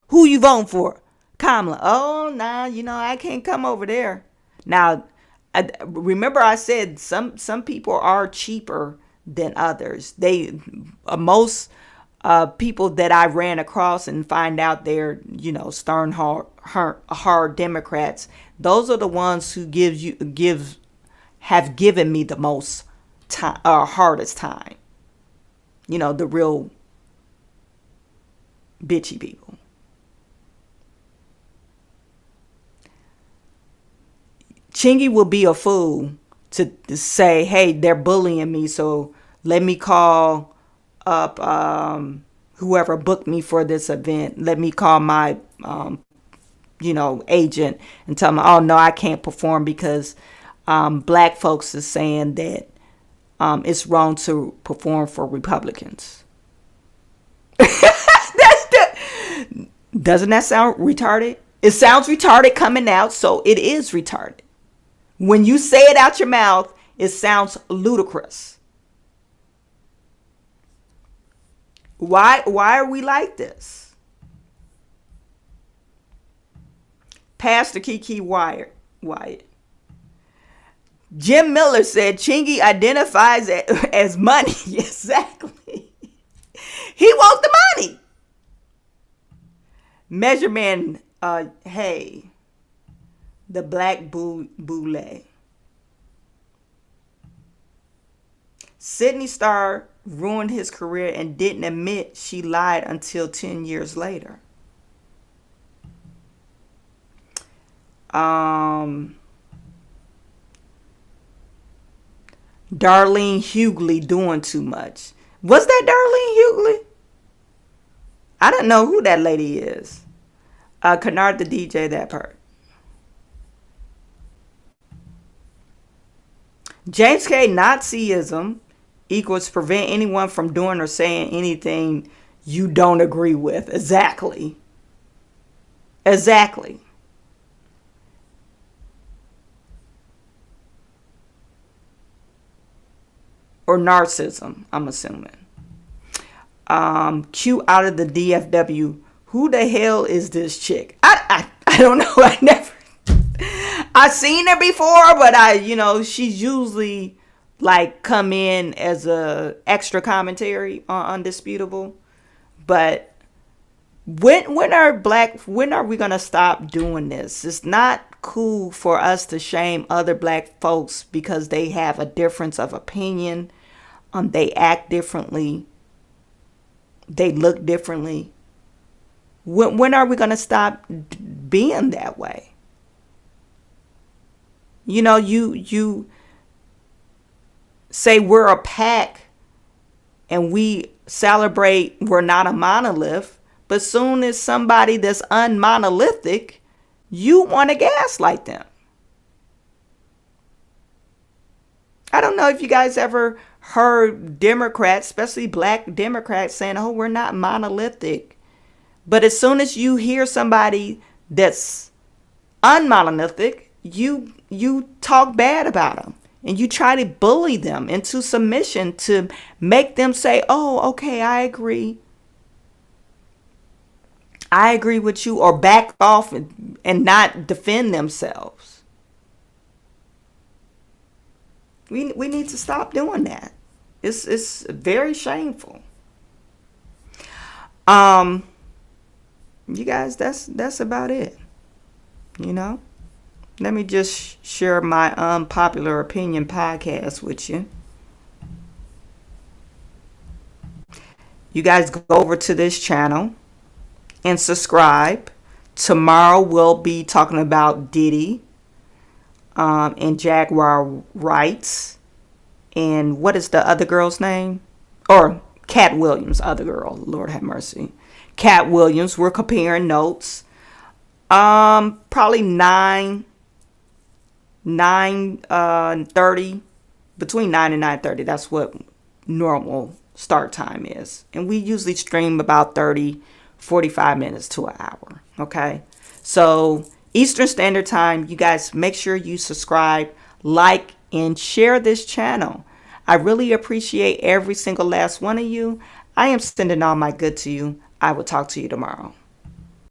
Who you voting for? Kamala. Oh, nah, I can't come over there. Now, remember I said some people are cheaper than others. Most people that I ran across and find out they're, stern hard Democrats. Those are the ones who have given me the most time, hardest time. The real bitchy people. Chingy will be a fool to say, hey, they're bullying me, so let me call up whoever booked me for this event. Let me call my, agent and tell them, oh, no, I can't perform because black folks is saying that it's wrong to perform for Republicans. Doesn't that sound retarded? It sounds retarded coming out, so it is retarded. When you say it out your mouth, it sounds ludicrous. Why are we like this? Pastor Kiki Wyatt. Jim Miller said Chingy identifies as money. Exactly. He wants the money. Measurement, hey. The Black Boule. Sydney Star ruined his career and didn't admit she lied until 10 years later. Darlene Hughley doing too much. Was that Darlene Hughley? I don't know who that lady is. Kennard the DJ, that part. James K. Nazism equals prevent anyone from doing or saying anything you don't agree with. Exactly. Or narcissism, I'm assuming. Q out of the DFW. Who the hell is this chick? I don't know. I've seen her before, but she's usually like come in as a extra commentary on Undisputable. But when are we gonna stop doing this? It's not cool for us to shame other black folks because they have a difference of opinion. They act differently. They look differently. When are we gonna stop being that way? You say we're a pack and we celebrate we're not a monolith, but soon as somebody that's unmonolithic, you want to gaslight them. I don't know if you guys ever heard Democrats, especially black Democrats, saying, oh, we're not monolithic. But as soon as you hear somebody that's unmonolithic, you talk bad about them and you try to bully them into submission to make them say, oh, okay, I agree with you, or back off and not defend themselves. We need to stop doing that. It's very shameful. You guys, that's about it. Let me just share my unpopular opinion podcast with you. you guys go over to this channel and subscribe. Tomorrow we'll be talking about Diddy and Jaguar rights. And what is the other girl's name? Or Cat Williams, other girl. Lord have mercy. Cat Williams. We're comparing notes. Probably 9:30, between 9 and 9:30. That's what normal start time is. And we usually stream about 45 minutes to an hour. Okay. So Eastern Standard Time, you guys make sure you subscribe, like, and share this channel. I really appreciate every single last one of you. I am sending all my good to you. I will talk to you tomorrow.